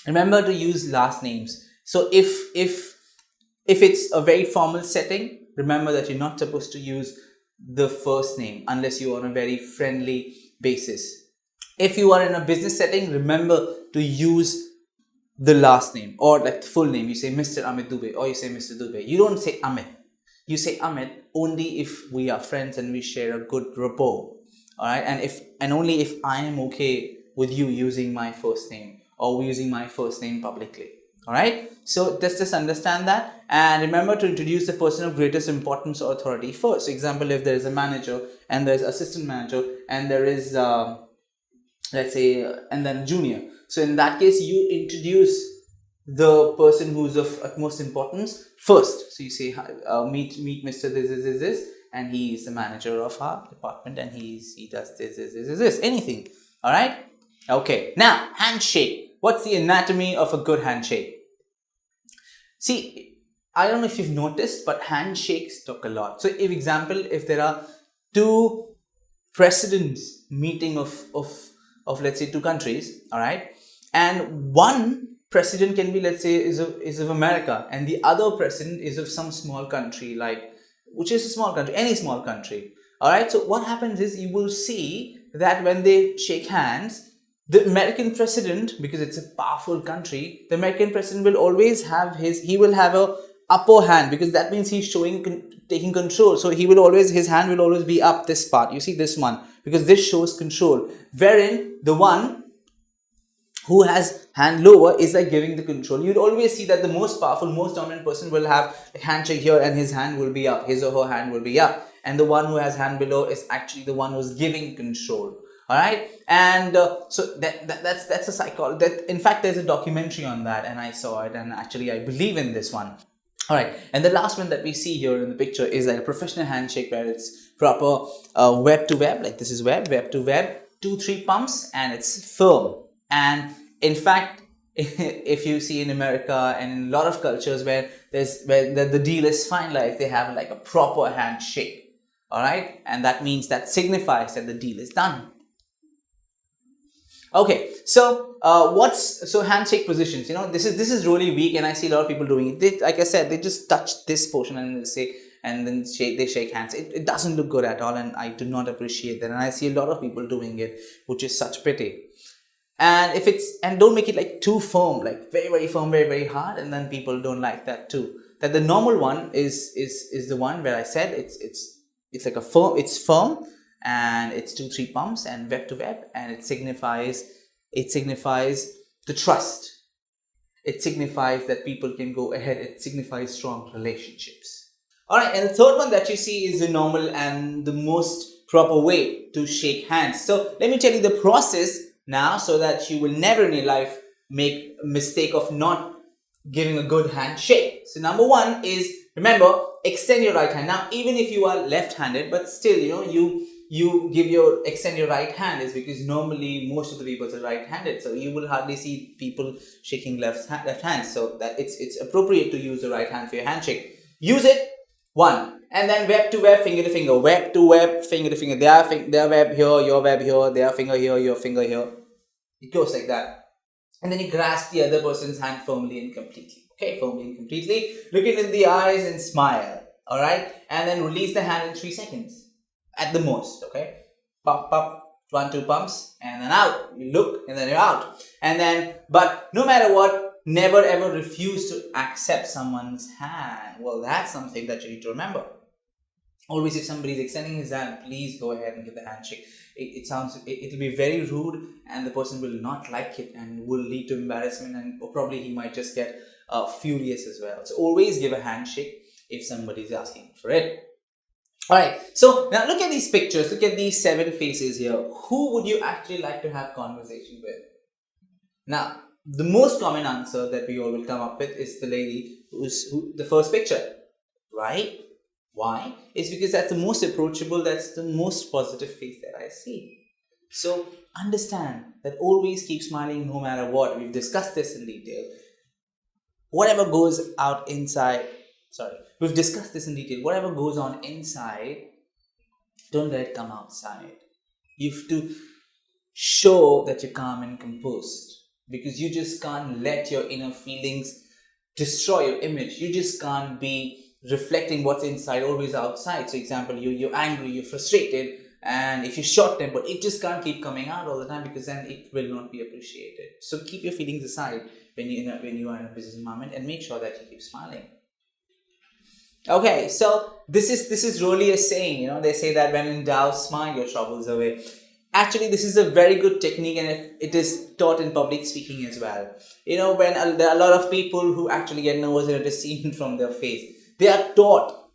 Remember to use last names. So if it's a very formal setting, remember that you're not supposed to use the first name unless you're on a very friendly basis. If you are in a business setting, remember to use the last name, or like the full name. You say Mr. Amit Dubey, or you say Mr. Dubey. You don't say Amit. You say Amit only if we are friends and we share a good rapport. All right, and only if I am okay with you using my first name, or using my first name publicly. All right, so just understand that, and remember to introduce the person of greatest importance or authority first. For example, if there is a manager, and there is assistant manager, and there is let's say and then junior. So in that case, you introduce the person who's of utmost importance first. So you say, meet Mr. This, and he is the manager of our department, and he does this, anything. All right. Okay. Now, handshake. What's the anatomy of a good handshake? See, I don't know if you've noticed, but handshakes talk a lot. So, if there are two presidents meeting of let's say two countries, all right, and one president can be, let's say, is of America, and the other president is of some small country, like, which is a small country, any small country, all right. So what happens is, you will see that when they shake hands, the American president, because it's a powerful country, the American president will always have he will have a upper hand, because that means he's taking control. So his hand will always be up, this part, you see, this one, because this shows control, wherein the one who has hand lower is like giving the control. You'd always see that the most powerful, most dominant person will have a handshake here, and his hand will be up, his or her hand will be up, and the one who has hand below is actually the one who's giving control. All right, and so that's a psychology. That, in fact, there's a documentary on that, and I saw it, and actually I believe in this one. All right, and the last one that we see here in the picture is like a professional handshake, where it's proper web to web, like this is web to web, 2-3 pumps, and it's firm. And in fact, if you see in America and in a lot of cultures where the deal is finalized, they have like a proper handshake. All right, and that means, that signifies that the deal is done. Okay, so handshake positions? This is really weak, and I see a lot of people doing it. Like I said, they just touch this portion and they say, and then they shake hands. It doesn't look good at all, and I do not appreciate that. And I see a lot of people doing it, which is such pity. And don't make it like too firm, like very, very firm, very, very hard, and then people don't like that too. That the normal one is the one where I said it's like it's firm, and it's 2-3 pumps and web to web, and it signifies the trust. It signifies that people can go ahead. It signifies strong relationships. All right, and the third one that you see is the normal and the most proper way to shake hands. So let me tell you the process now, so that you will never in your life make a mistake of not giving a good handshake. So number one is, remember, extend your right hand. Now, even if you are left-handed, but still, you extend your right hand, is because normally most of the people are right-handed, so you will hardly see people shaking left hand. So that it's appropriate to use the right hand for your handshake. Use it. One, and then web to web, finger to finger, web to web, finger to finger. Their web here, your web here, their finger here, your finger here. It goes like that. And then you grasp the other person's hand firmly and completely. Okay, firmly and completely. Look it in the eyes and smile. All right, and then release the hand in 3 seconds at the most. Okay, pump, pump, 1-2 pumps, and then out. You look, and then you're out. And then, but no matter what, never ever refuse to accept someone's hand. Well, that's something that you need to remember. Always, if somebody is extending his hand, please go ahead and give the handshake. It'll be very rude, and the person will not like it, and will lead to embarrassment, and probably he might just get furious as well. So always give a handshake if somebody is asking for it. All right, so now look at these pictures. Look at these 7 faces here. Who would you actually like to have conversation with? Now, the most common answer that we all will come up with is the lady who the first picture, right? Why? It's because that's the most approachable, that's the most positive face that I see. So understand that always keep smiling no matter what. We've discussed this in detail. Whatever goes out inside, we've discussed this in detail. Whatever goes on inside, don't let it come outside. You have to show that you're calm and composed, because you just can't let your inner feelings destroy your image. You just can't be reflecting what's inside always outside. So example, you're angry, you're frustrated, and if you're short-tempered, it just can't keep coming out all the time, because then it will not be appreciated. So keep your feelings aside when you are in a business environment, and make sure that you keep smiling. Okay, so this is really a saying. They say that when in doubt, smile your troubles away. Actually, this is a very good technique, and it is taught in public speaking as well. When there are a lot of people who actually get nervous, and it is seen from their face. They are taught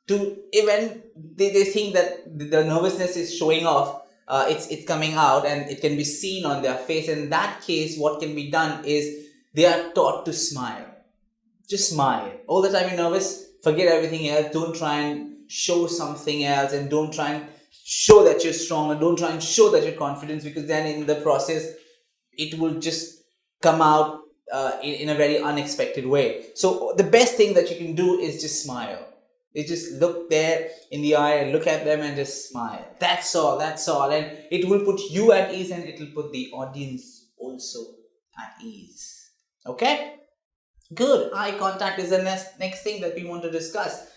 to, even they think that the nervousness is showing off, it's coming out, and it can be seen on their face. In that case, what can be done is they are taught to smile. Just smile. All the time you're nervous, forget everything else. Don't try and show something else, and don't try and show that you're strong, and don't try and show that you're confident, because then in the process it will just come out in a very unexpected way. So the best thing that you can do is just smile. You just look there in the eye and look at them and just smile. That's all. And it will put you at ease, and it will put the audience also at ease. Okay? Good. Eye contact is the next thing that we want to discuss.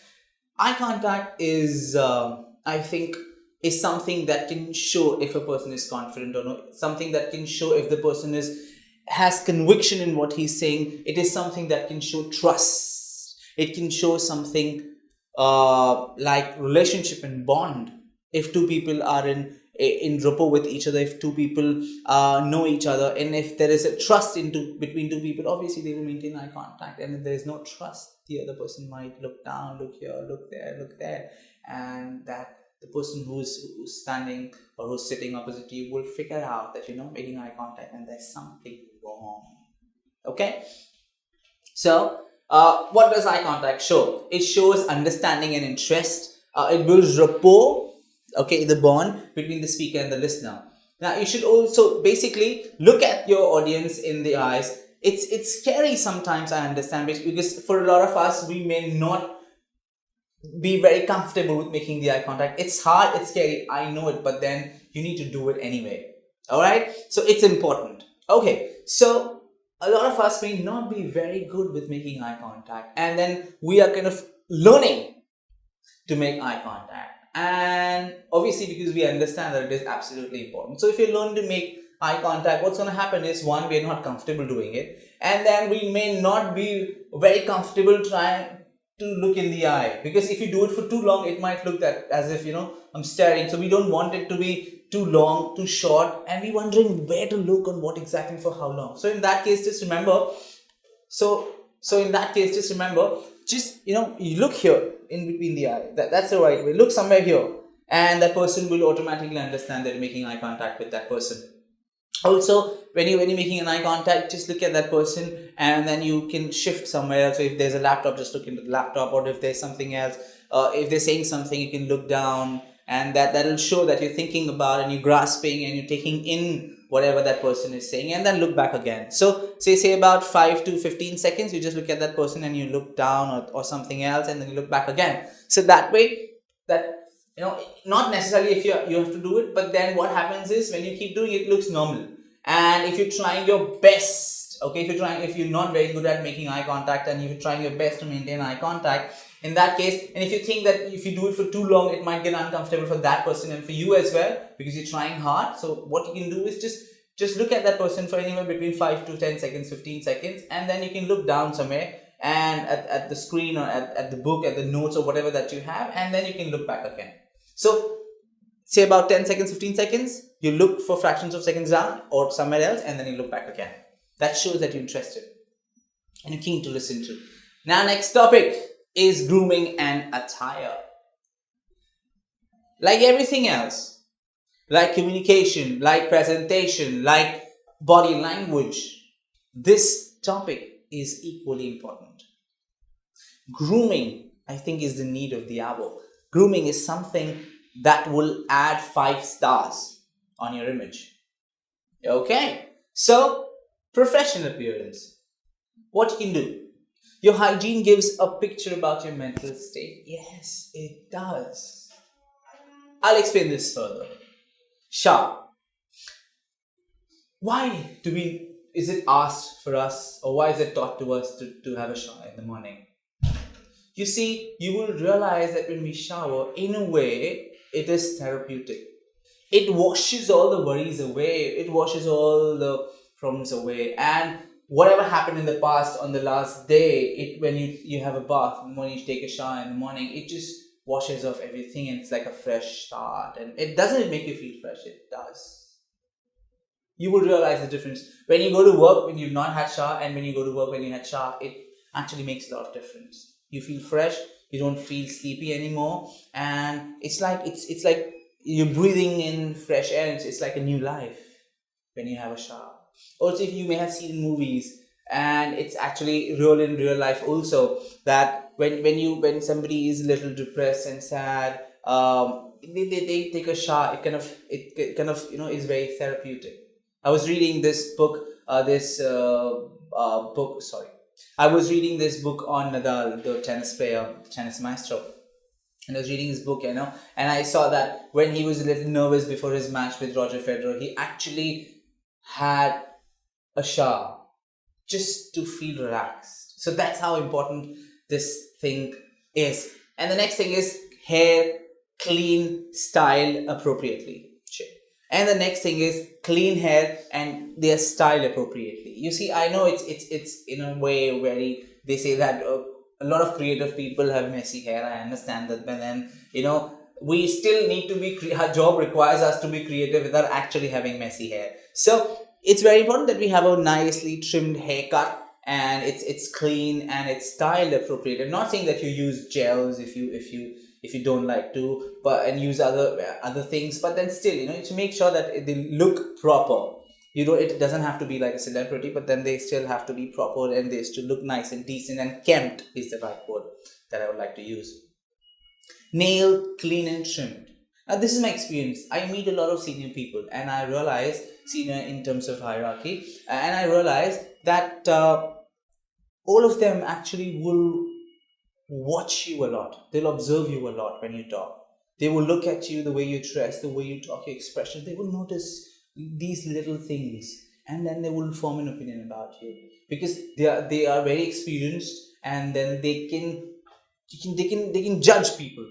Eye contact is, I think, is something that can show if a person is confident or not. Something that can show if the person has conviction in what he's saying. It is something that can show trust. It can show something like relationship and bond. If two people are in rapport with each other, if two people know each other, and if there is a trust between two people, obviously they will maintain eye contact. And if there is no trust, the other person might look down, look here, look there, and that the person who's standing or who's sitting opposite to you will figure out that you're not making eye contact and there's something wrong. Okay? So, what does eye contact show? It shows understanding and interest. It builds rapport, okay, the bond between the speaker and the listener. Now, you should also basically look at your audience in the eyes. It's scary sometimes, I understand, because for a lot of us, we may not be very comfortable with making the eye contact. It's hard, it's scary, I know it, but then you need to do it anyway. Alright? So it's important. Okay, so a lot of us may not be very good with making eye contact, and then we are kind of learning to make eye contact. And obviously, because we understand that it is absolutely important. So if you learn to make eye contact, what's going to happen is, one, we're not comfortable doing it, and then we may not be very comfortable trying to look in the eye, because if you do it for too long, it might look that as if I'm staring. So we don't want it to be too long, too short, and we're wondering where to look on what exactly for how long. So in that case, just remember. Just you look here in between the eye. That's the right way. Look somewhere here, and that person will automatically understand that you're making eye contact with that person. Also, when you're making an eye contact, just look at that person, and then you can shift somewhere else. So if there's a laptop, just look into the laptop, or if there's something else, if they're saying something, you can look down, and that'll show that you're thinking about, and you're grasping, and you're taking in whatever that person is saying, and then look back again. So say about 5 to 15 seconds, you just look at that person and you look down or something else, and then you look back again. So that way, that not necessarily if you have to do it, but then what happens is, when you keep doing it, it looks normal. And if you're trying your best, okay, if you're not very good at making eye contact, and if you're trying your best to maintain eye contact, in that case, and if you think that if you do it for too long, it might get uncomfortable for that person and for you as well, because you're trying hard. So what you can do is just look at that person for anywhere between 5 to 10 seconds, 15 seconds, and then you can look down somewhere, and at the screen, or at the book, at the notes, or whatever that you have, and then you can look back again. So say about 10 seconds, 15 seconds, you look for fractions of seconds down or somewhere else, and then you look back again. That shows that you're interested and you're keen to listen to. Now, next topic is grooming and attire. Like everything else, like communication, like presentation, like body language, this topic is equally important. Grooming, I think, is the need of the hour. Grooming is something that will add 5 stars on your image. Okay, so professional appearance. What you can do? Your hygiene gives a picture about your mental state. Yes, it does. I'll explain this further. Shower. Why is it asked for us, or why is it taught to us to have a shower in the morning? You see, you will realize that when we shower, in a way, it is therapeutic. It washes all the worries away. It washes all the problems away. And whatever happened in the past on the last day, when you have a bath, and when you take a shower in the morning, it just washes off everything, and it's like a fresh start. And it doesn't make you feel fresh. It does. You will realize the difference. When you go to work when you've not had shower, and when you go to work when you had shower, it actually makes a lot of difference. You feel fresh. You don't feel sleepy anymore, and it's like you're breathing in fresh air. It's like a new life when you have a shower. Also, if you may have seen movies, and it's actually real in real life also, that when somebody is a little depressed and sad, they take a shower. It kind of is very therapeutic. I was reading this book, book, sorry. I was reading this book on Nadal, the tennis player, tennis maestro, and I was reading his book, and I saw that when he was a little nervous before his match with Roger Federer, he actually had a shower just to feel relaxed. So that's how important this thing is. And the next thing is hair clean, styled appropriately. Sure. And the next thing is clean hair and their style appropriately. You see, I know it's in a way very, they say that a lot of creative people have messy hair. I understand that, but then we still need to be. Our job requires us to be creative without actually having messy hair. So it's very important that we have a nicely trimmed haircut, and it's clean and it's styled appropriate. I'm not saying that you use gels if you don't like to, but and use other things, but then still to make sure that they look proper. It doesn't have to be like a celebrity, but then they still have to be proper, and they still look nice and decent, and kempt is the right word that I would like to use. Nail clean and trimmed. Now this is my experience. I meet a lot of senior people, and I realize, senior in terms of hierarchy, and I realize that all of them actually will watch you a lot. They'll observe you a lot when you talk. They will look at you, the way you dress, the way you talk, your expression. They will notice these little things, and then they will form an opinion about you, because they are very experienced, and then they can judge people.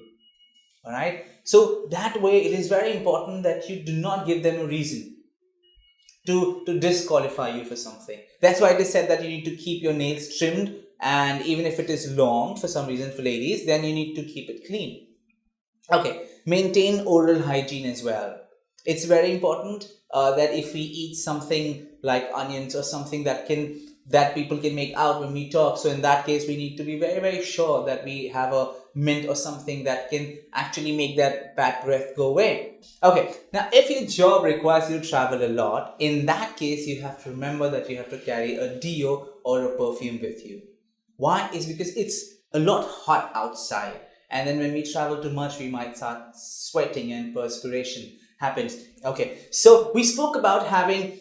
All right. So that way, it is very important that you do not give them a reason to disqualify you for something. That's why it is said that you need to keep your nails trimmed, and even if it is long for some reason for ladies, then you need to keep it clean. Okay, maintain oral hygiene as well. It's very important that if we eat something like onions or something that people can make out when we talk, so in that case we need to be very, very sure that we have a mint or something that can actually make that bad breath go away. Okay, now if your job requires you to travel a lot, in that case you have to remember that you have to carry a deo or a perfume with you. Why? Is because it's a lot hot outside, and then when we travel too much, we might start sweating and perspiration happens. Okay, so we spoke about having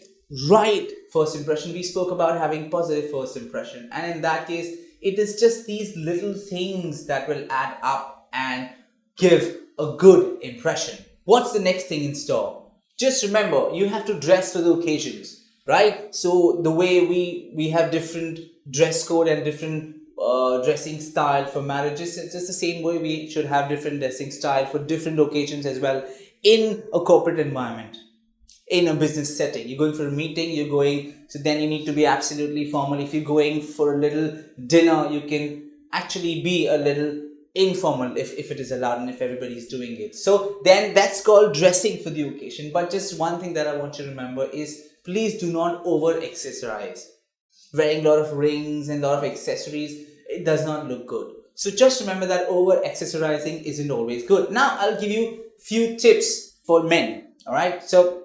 right first impression, we spoke about having positive first impression, and in that case it is just these little things that will add up and give a good impression. What's the next thing in store? Just remember, you have to dress for the occasions, right? So the way we have different dress code and different dressing style for marriages, it's just the same way we should have different dressing style for different occasions as well in a corporate environment, in a business setting. You're going for a meeting, so then you need to be absolutely formal. If you're going for a little dinner, you can actually be a little informal if it is allowed and if everybody's doing it. So then that's called dressing for the occasion. But just one thing that I want you to remember is, please do not over accessorize. Wearing a lot of rings and a lot of accessories, it does not look good. So just remember that over accessorizing isn't always good. Now I'll give you few tips for men. All right, so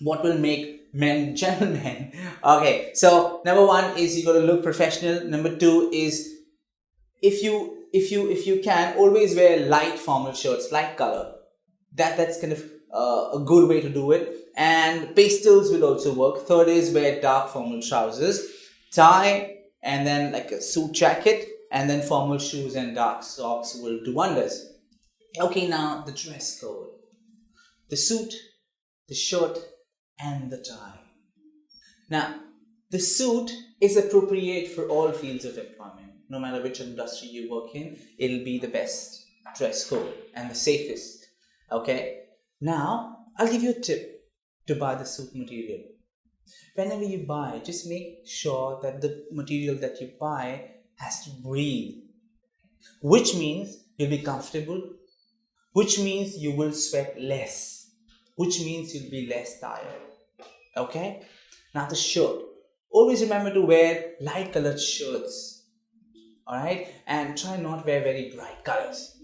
what will make men gentlemen? Okay, so number one is you got to look professional. Number two is, if you can, always wear light formal shirts, light color. That's kind of a good way to do it. And pastels will also work. Third is wear dark formal trousers, tie, and then like a suit jacket, and then formal shoes and dark socks will do wonders. Okay, now the dress code. The suit, the shirt, and the tie. Now, the suit is appropriate for all fields of employment. No matter which industry you work in, it'll be the best dress code and the safest. Okay? Now, I'll give you a tip to buy the suit material. Whenever you buy, just make sure that the material that you buy has to breathe. Which means you'll be comfortable, which means you will sweat less, which means you'll be less tired. Okay? Now the shirt. Always remember to wear light colored shirts. Alright? And try not wear very bright colors.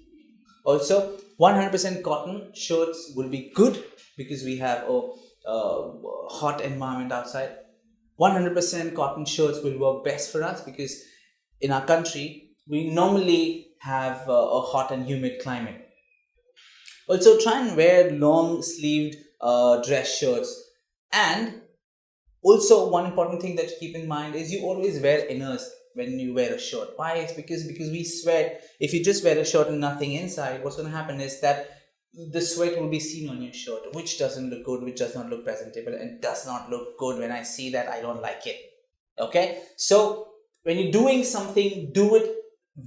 Also, 100% cotton shirts will be good because we have a hot environment outside. 100% cotton shirts will work best for us because in our country, we normally have a hot and humid climate. Also, try and wear long sleeved dress shirts. And also, one important thing that you keep in mind is you always wear inners when you wear a shirt. Why? It's because we sweat. If you just wear a shirt and nothing inside, what's going to happen is that the sweat will be seen on your shirt, which doesn't look good, which does not look presentable, and does not look good. When I see that, I don't like it. Okay? So, when you're doing something, do it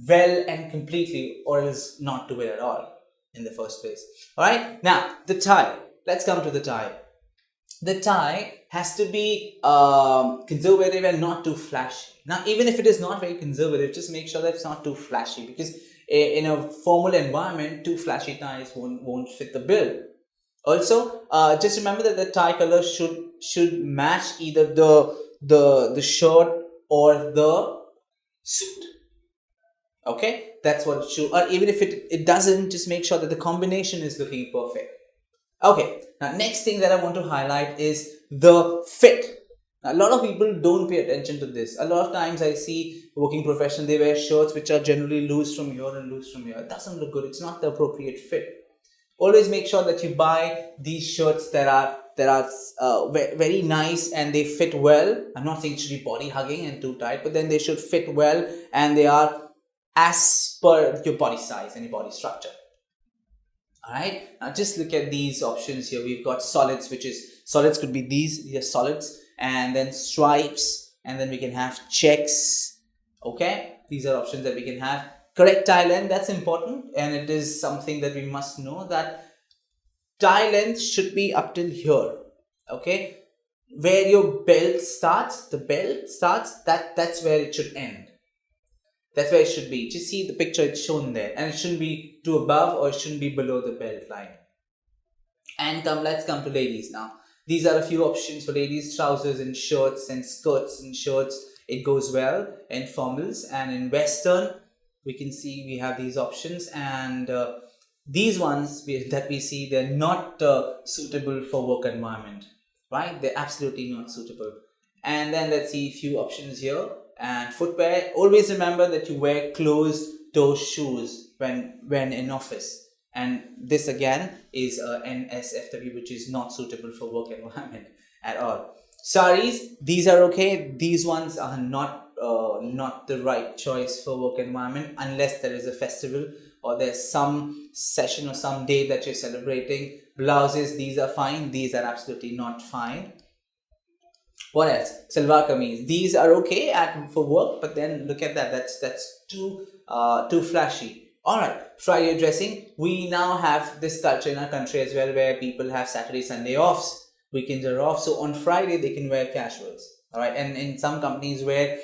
well and completely, or else not do it at all in the first place. Alright? Now, the tie. Let's come to the tie. The tie has to be conservative and not too flashy. Now, even if it is not very conservative, just make sure that it's not too flashy, because in a formal environment, too flashy ties won't fit the bill. Also, just remember that the tie color should match either the shirt or the suit. Okay, that's what it should. Or even if it doesn't, just make sure that the combination is looking perfect. Okay, now next thing that I want to highlight is the fit. Now, a lot of people don't pay attention to this. A lot of times I see working professionals, they wear shirts which are generally loose from here and loose from here. It doesn't look good. It's not the appropriate fit. Always make sure that you buy these shirts that are very nice and they fit well. I'm not saying it should be body hugging and too tight, but then they should fit well and they are as per your body size and your body structure. Alright, now just look at these options here. We've got solids, solids could be these are solids, and then stripes, and then we can have checks. Okay, these are options that we can have. Correct tie length, that's important, and it is something that we must know that tie length should be up till here. Okay, where your belt starts, that's where it should end. That's where it should be. Just see the picture, it's shown there. And it shouldn't be too above or it shouldn't be below the belt line. And let's come to ladies now. These are a few options for ladies. Trousers and shirts and skirts and shirts. It goes well in formals and in western. We can see we have these options. And these ones that we see, they're not suitable for work environment. Right? They're absolutely not suitable. And then let's see a few options here. And footwear, always remember that you wear closed toe shoes when in office, and this again is NSFW, which is not suitable for work environment at all. Saris, these are okay. These ones are not the right choice for work environment unless there is a festival or there's some session or some day that you're celebrating. Blouses, these are fine. These are absolutely not fine. What else? Salwar kameez. These are okay for work, but then look at that. That's too flashy. All right. Friday dressing. We now have this culture in our country as well, where people have Saturday, Sunday offs. Weekends are off, so on Friday they can wear casuals. All right. And in some companies where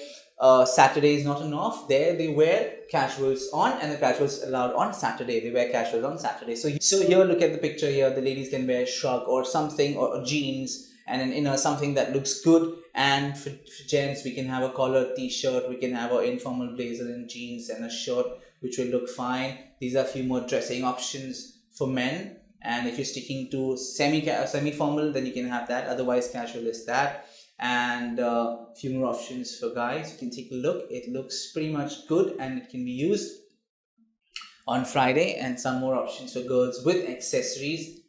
Saturday is not an off, there they wear casuals on, and the casuals allowed on Saturday. They wear casuals on Saturday. So here, look at the picture here. The ladies can wear shrug or something, or jeans, and an inner, something that looks good. And for gents, we can have a collared t-shirt, we can have an informal blazer and jeans and a shirt, which will look fine. These are a few more dressing options for men. And if you're sticking to semi-formal, then you can have that. Otherwise, casual is that. And a few more options for guys. You can take a look. It looks pretty much good and it can be used on Friday. And some more options for girls with accessories.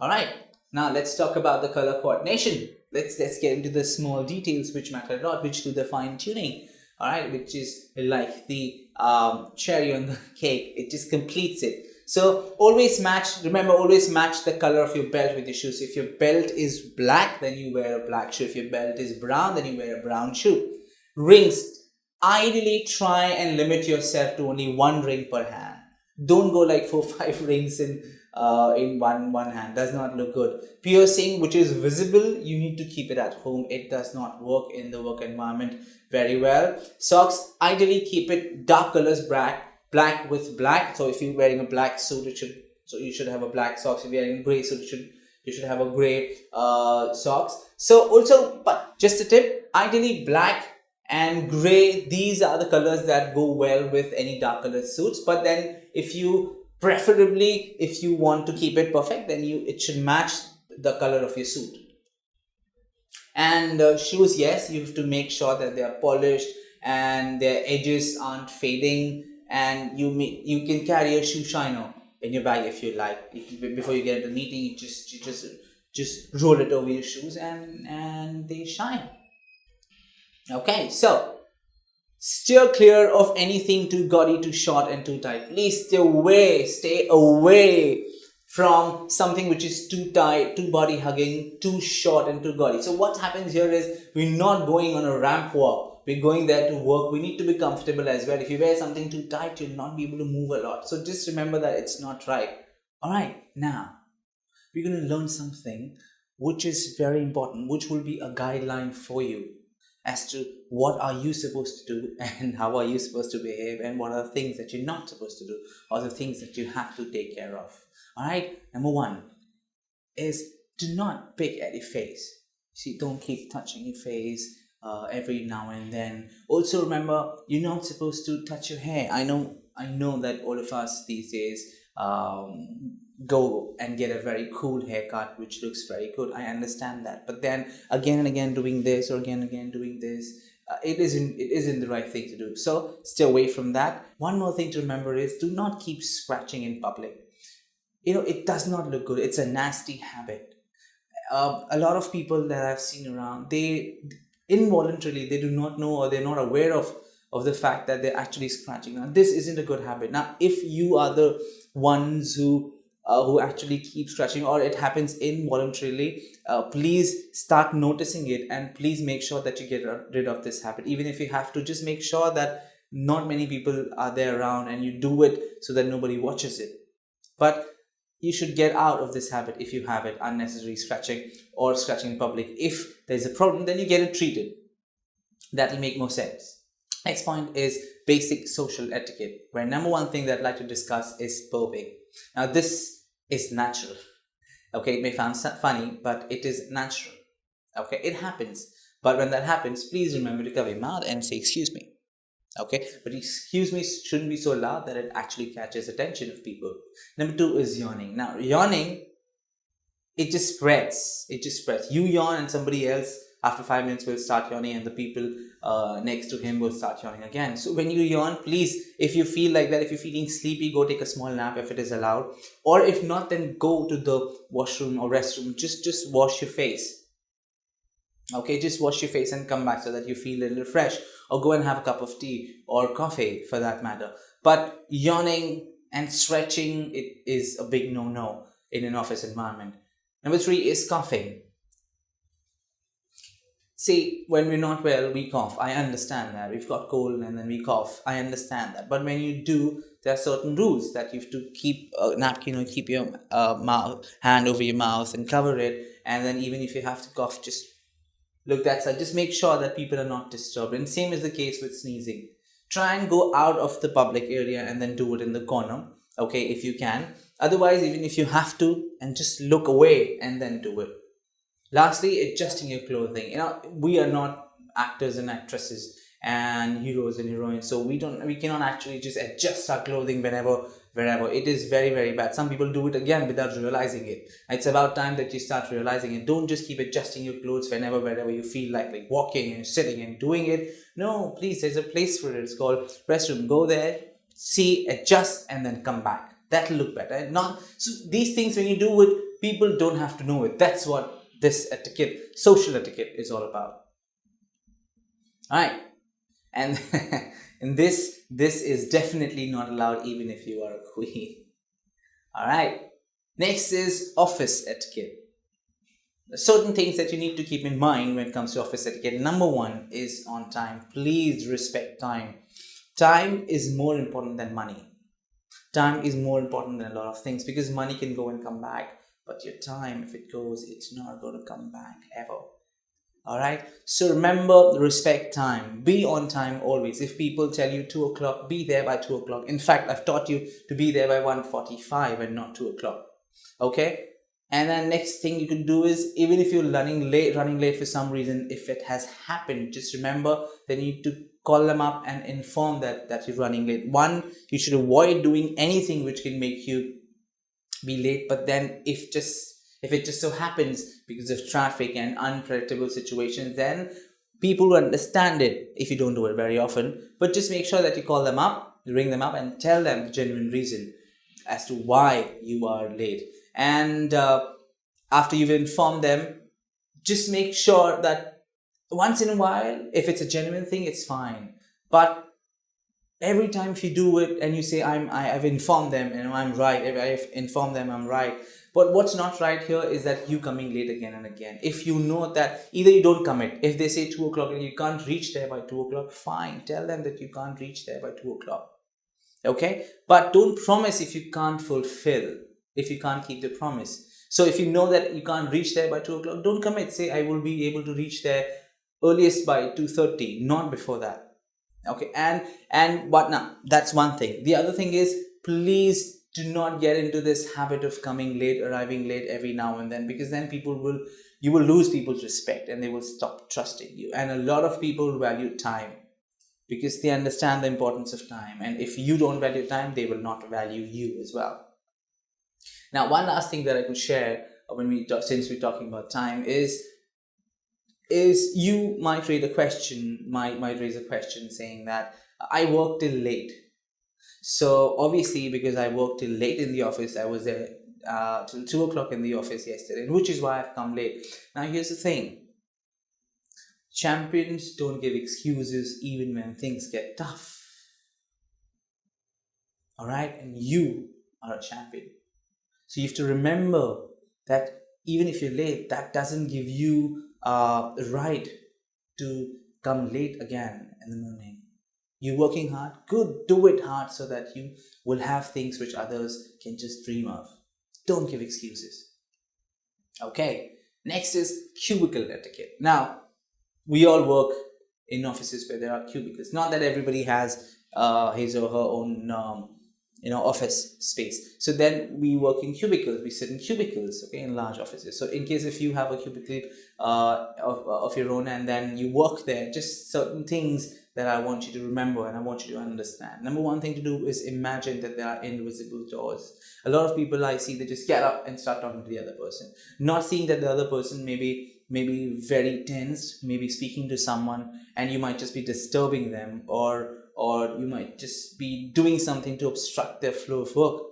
All right. Now let's talk about the color coordination. Let's get into the small details which matter a lot, which do the fine tuning. All right, which is like the cherry on the cake. It just completes it. So always match. Remember, always match the color of your belt with your shoes. If your belt is black, then you wear a black shoe. If your belt is brown, then you wear a brown shoe. Rings. Ideally, try and limit yourself to only one ring per hand. Don't go like 4-5 rings in one hand. Does not look good. Piercing, which is visible, you need to keep it at home. It does not work in the work environment very well. Socks, ideally keep it dark colors, black with black. So if you're wearing a black suit, you should have a black socks. If you're wearing a gray suit, you should have a gray socks. So also, but just a tip, ideally black and gray, these are the colors that go well with any dark colored suits. But then if you want to keep it perfect, then it should match the color of your suit. And shoes, yes, you have to make sure that they are polished and their edges aren't fading, and you can carry a shoe shiner in your bag if you like. Before you get into the meeting, you just roll it over your shoes and they shine. Okay, so steer clear of anything too gaudy, too short, and too tight. Please stay away from something which is too tight, too body hugging, too short, and too gaudy. So what happens here is we're not going on a ramp walk. We're going there to work. We need to be comfortable as well. If you wear something too tight, you'll not be able to move a lot. So just remember that it's not right. All right, now we're going to learn something which is very important, which will be a guideline for you as to what are you supposed to do and how are you supposed to behave, and what are the things that you're not supposed to do, or the things that you have to take care of. All right, number one is do not pick at your face. See, don't keep touching your face every now and then. Also remember, you're not supposed to touch your hair. I know that all of us these days go and get a very cool haircut which looks very good. I understand that, but then again and again doing this, or again and again doing this, it isn't the right thing to do. So stay away from that. One more thing to remember is do not keep scratching in public. It does not look good. It's a nasty habit. A lot of people that I've seen around, they involuntarily, they do not know, or they're not aware of the fact that they're actually scratching. Now this isn't a good habit. Now if you are the ones who actually keep scratching, or it happens involuntarily, please start noticing it, and please make sure that you get rid of this habit. Even if you have to, just make sure that not many people are there around, and you do it so that nobody watches it. But you should get out of this habit if you have it, unnecessary scratching or scratching in public. If there's a problem, then you get it treated. That'll make more sense. Next point is basic social etiquette, where number one thing that I'd like to discuss is burping. Now this is natural. Okay, it may sound funny, but it is natural. Okay, it happens. But when that happens, please remember to cover your mouth and say excuse me. Okay, but excuse me shouldn't be so loud that it actually catches attention of people. Number two is yawning. Now yawning, it just spreads. You yawn and somebody else after 5 minutes will start yawning, and the people next to him will start yawning again. So when you yawn, please, if you feel like that, if you're feeling sleepy, go take a small nap if it is allowed, or if not, then go to the washroom or restroom. Just wash your face. Okay, just wash your face and come back so that you feel a little fresh, or go and have a cup of tea or coffee for that matter. But yawning and stretching, it is a big no-no in an office environment. Number three is coughing. See, when we're not well, we cough. I understand that. We've got cold and then we cough. I understand that. But when you do, there are certain rules that you have to keep a napkin, or keep your hand over your mouth and cover it. And then even if you have to cough, just look that side. Just make sure that people are not disturbed. And same is the case with sneezing. Try and go out of the public area and then do it in the corner. Okay, if you can. Otherwise, even if you have to, and just look away and then do it. Lastly, adjusting your clothing. We are not actors and actresses and heroes and heroines, so we cannot actually just adjust our clothing wherever. It is very, very bad. Some people do it again without realizing it. It's about time that you start realizing it. Don't just keep adjusting your clothes wherever you feel like walking and sitting and doing it. No, please, there's a place for it. It's called restroom. Go there, see, adjust, and then come back. That'll look better. So these things, when you do it, people don't have to know it. That's what this etiquette, social etiquette, is all about. All right, and and this is definitely not allowed, even if you are a queen. All right, next is office etiquette. Certain things that you need to keep in mind when it comes to office etiquette. Number one is on time. Please respect time. Time is more important than money. Time is more important than a lot of things, because money can go and come back. But your time, if it goes, it's not going to come back ever. All right. So remember, respect time. Be on time always. If people tell you 2 o'clock, be there by 2 o'clock. In fact, I've taught you to be there by 1:45 and not 2 o'clock. Okay. And then next thing you can do is, even if you're running late for some reason, if it has happened, just remember that you need to call them up and inform that you're running late. One, you should avoid doing anything which can make you be late. But then if just If it just so happens because of traffic and unpredictable situations, then people will understand it if you don't do it very often. But just make sure that you call them up, ring them up, and tell them the genuine reason as to why you are late. And after you've informed them, just make sure that once in a while, if it's a genuine thing, it's fine. But every time if you do it and you say I've informed them and I'm right, if I've informed them I'm right, but what's not right here is that you coming late again and again. If you know that either you don't commit, if they say 2 o'clock and you can't reach there by 2 o'clock, fine, tell them that you can't reach there by 2 o'clock. Okay, but don't promise if you can't fulfill, if you can't keep the promise. So if you know that you can't reach there by 2 o'clock, don't commit. Say I will be able to reach there earliest by 2:30, not before that. Okay, and what now, that's one thing. The other thing is, please do not get into this habit of coming late, arriving late every now and then, because then you will lose people's respect and they will stop trusting you. And a lot of people value time because they understand the importance of time, and if you don't value time, they will not value you as well. Now, one last thing that I could share since we're talking about time is you might raise a question saying that I work till late. So obviously, because I worked till late in the office, I was there till 2 o'clock in the office yesterday, which is why I've come late. Now here's the thing: champions don't give excuses even when things get tough. All right, and you are a champion, so you have to remember that even if you're late, that doesn't give you the right to come late again in the morning. You're working hard, good, do it hard so that you will have things which others can just dream of. Don't give excuses. Okay, next is cubicle etiquette. Now, we all work in offices where there are cubicles. Not that everybody has his or her own office space. So then we work in cubicles, we sit in cubicles, okay, in large offices. So in case if you have a cubicle of your own and then you work there, just certain things that I want you to remember and I want you to understand. Number one thing to do is imagine that there are invisible doors. A lot of people I see, they just get up and start talking to the other person, not seeing that the other person maybe very tensed, maybe speaking to someone, and you might just be disturbing them, or you might just be doing something to obstruct their flow of work.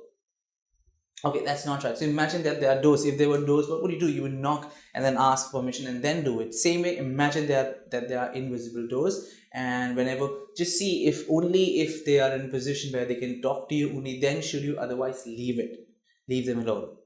Okay, that's not right. So imagine that there are doors. If there were doors, what would you do? You would knock and then ask permission and then do it. Same way, imagine that there are invisible doors, and whenever, just see if they are in a position where they can talk to you, only then should you, otherwise leave them alone.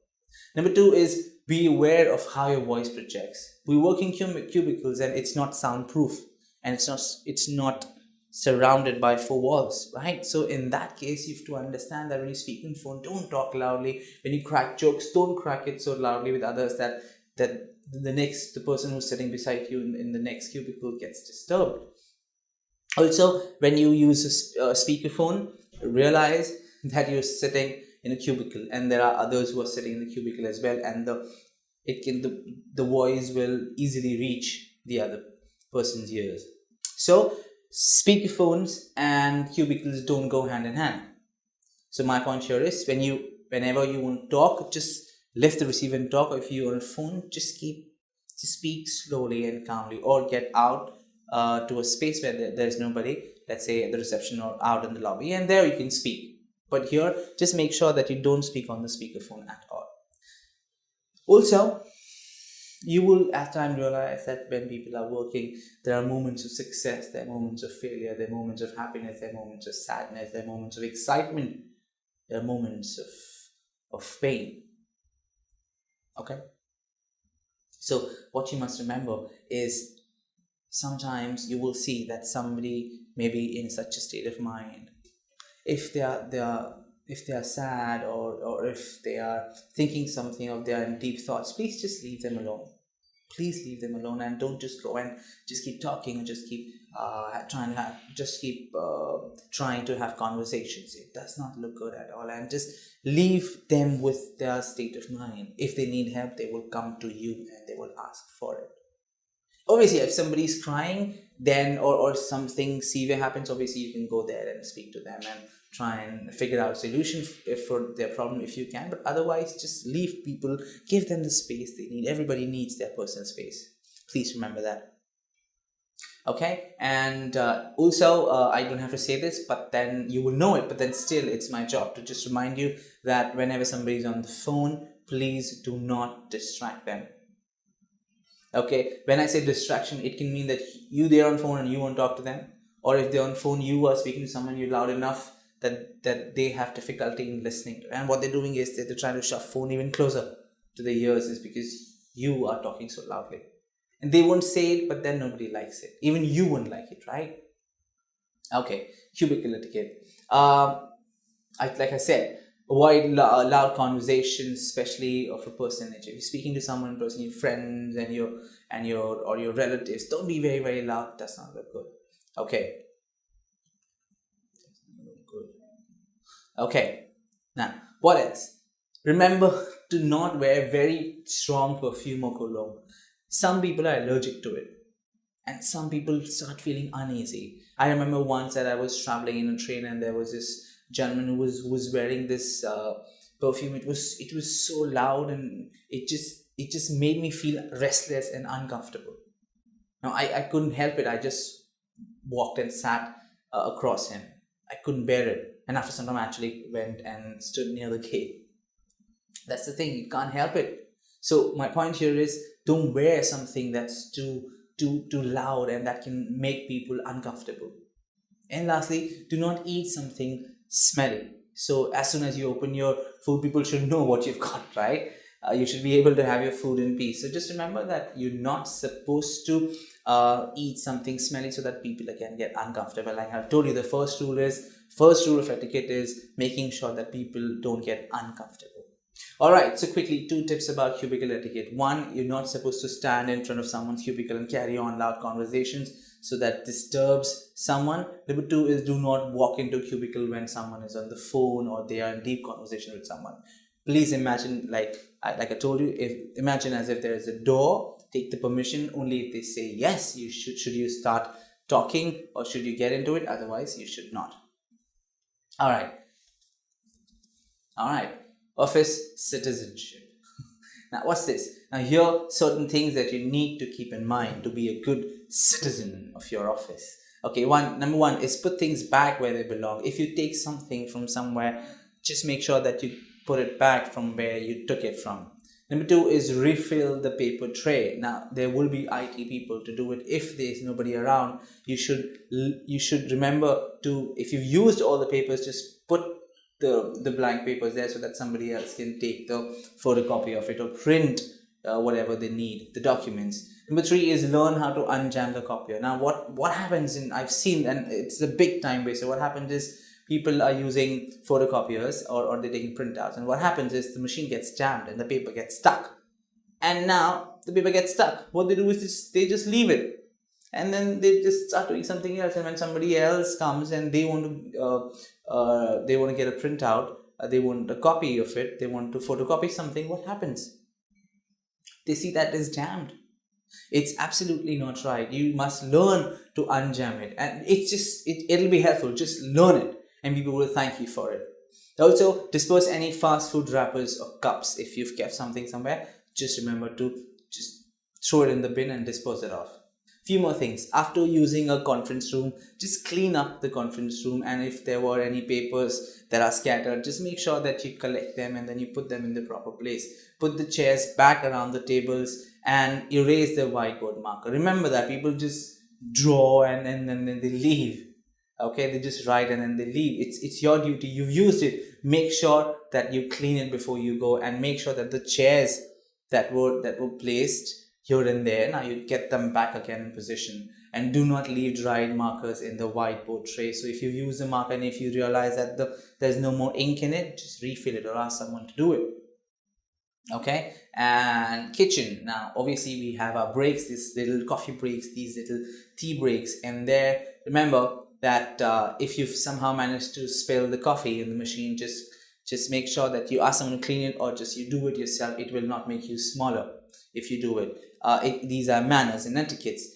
Number two is be aware of how your voice projects. We work in cubicles and it's not soundproof, and it's not surrounded by four walls, right? So in that case, you have to understand that when you speak on phone, don't talk loudly. When you crack jokes, don't crack it so loudly with others that the person who's sitting beside you in the next cubicle gets disturbed. Also, when you use a speakerphone, realize that you're sitting in a cubicle and there are others who are sitting in the cubicle as well, and the voice will easily reach the other person's ears. So speakerphones and cubicles don't go hand in hand. So my point here is, whenever you want to talk, just lift the receiver and talk. Or if you're on a phone, just speak slowly and calmly, or get out to a space where there's nobody, let's say at the reception or out in the lobby, and there you can speak. But here, just make sure that you don't speak on the speakerphone at all. Also, you will at times realize that when people are working, there are moments of success, there are moments of failure, there are moments of happiness, there are moments of sadness, there are moments of excitement, there are moments of pain. Okay? So what you must remember is, sometimes you will see that somebody may be in such a state of mind. If they are sad, or if they are thinking something, or they are in deep thoughts, please just leave them alone. Please leave them alone, and don't just go and just keep talking, or just keep trying to have conversations. It does not look good at all, and just leave them with their state of mind. If they need help, they will come to you and they will ask for it. Obviously, if somebody's crying, then or something severe happens, obviously you can go there and speak to them and try and figure out a solution for their problem if you can. But otherwise, just leave people, give them the space they need. Everybody needs their personal space. Please remember that. Okay, and also I don't have to say this, but then you will know it, but then still it's my job to just remind you that whenever somebody's on the phone, please do not distract them. Okay, when I say distraction, it can mean that you they're on phone and you won't talk to them, or if they're on phone, you are speaking to someone, you're loud enough that they have difficulty in listening to. And what they're doing is they're trying to shove phone even closer to their ears, is because you are talking so loudly. And they won't say it, but then nobody likes it. Even you won't like it, right? Okay, cubicle etiquette. Like I said, avoid loud conversations, especially of a personal nature. If you're speaking to someone in person, your friends and your relatives, don't be very, very loud. That's not look good. Okay. Okay. Now, what else? Remember to not wear very strong perfume or cologne. Some people are allergic to it, and some people start feeling uneasy. I remember once that I was traveling in a train, and there was this gentleman who was wearing this perfume. It was so loud, and it just made me feel restless and uncomfortable. Now I couldn't help it. I just walked and sat across him. I couldn't bear it, and after some time, I actually went and stood near the gate. That's the thing, you can't help it. So my point here is, don't wear something that's too loud and that can make people uncomfortable. And lastly, do not eat something smelly. So as soon as you open your food, people should know what you've got, right? You should be able to have your food in peace. So just remember that you're not supposed to eat something smelly, so that people again get uncomfortable. Like I've told you, the first rule of etiquette is making sure that people don't get uncomfortable. All right, so quickly, 2 tips about cubicle etiquette. One, you're not supposed to stand in front of someone's cubicle and carry on loud conversations, so that disturbs someone. Number 2 is, do not walk into a cubicle when someone is on the phone or they are in deep conversation with someone. Please imagine, like I told you, imagine as if there is a door. Take the permission only if they say yes. Should you start talking, or should you get into it? Otherwise, you should not. All right. Office citizenship. Now, what's this? Now, here are certain things that you need to keep in mind to be a good citizen of your office. Okay, number one is put things back where they belong. If you take something from somewhere, just make sure that you put it back from where you took it from. Number 2 is refill the paper tray. Now, there will be IT people to do it. If there's nobody around, you should remember to, if you've used all the papers, just put the blank papers there, so that somebody else can take the photocopy of it or print whatever they need, the documents. Number 3 is learn how to unjam the copier. Now, what happens I've seen, and it's a big time waster. What happens is, people are using photocopiers or they're taking printouts, and what happens is the machine gets jammed and the paper gets stuck. And now the paper gets stuck. What they do is they just leave it, and then they just start doing something else. And when somebody else comes and they want to get a printout, they want a copy of it, they want to photocopy something, what happens? They see that is jammed. It's absolutely not right. You must learn to unjam it, and it'll be helpful. Just learn it, and people will thank you for it. Also, dispose any fast food wrappers or cups. If you've kept something somewhere, just remember to just throw it in the bin and dispose it off. Few more things. After using a conference room, just clean up the conference room, and if there were any papers that are scattered, just make sure that you collect them and then you put them in the proper place. Put the chairs back around the tables and erase the whiteboard marker. Remember that people just draw and then they leave. Okay, they just write and then they leave. It's your duty. You've used it. Make sure that you clean it before you go, and make sure that the chairs that were placed here and there, now you get them back again in position. And do not leave dried markers in the whiteboard tray. So if you use a marker and if you realize that there's no more ink in it, just refill it or ask someone to do it. Okay, and kitchen. Now obviously we have our breaks, these little coffee breaks, these little tea breaks, and there, remember that if you've somehow managed to spill the coffee in the machine, just make sure that you ask someone to clean it, or just you do it yourself. It will not make you smaller. if you do it. These are manners and etiquettes.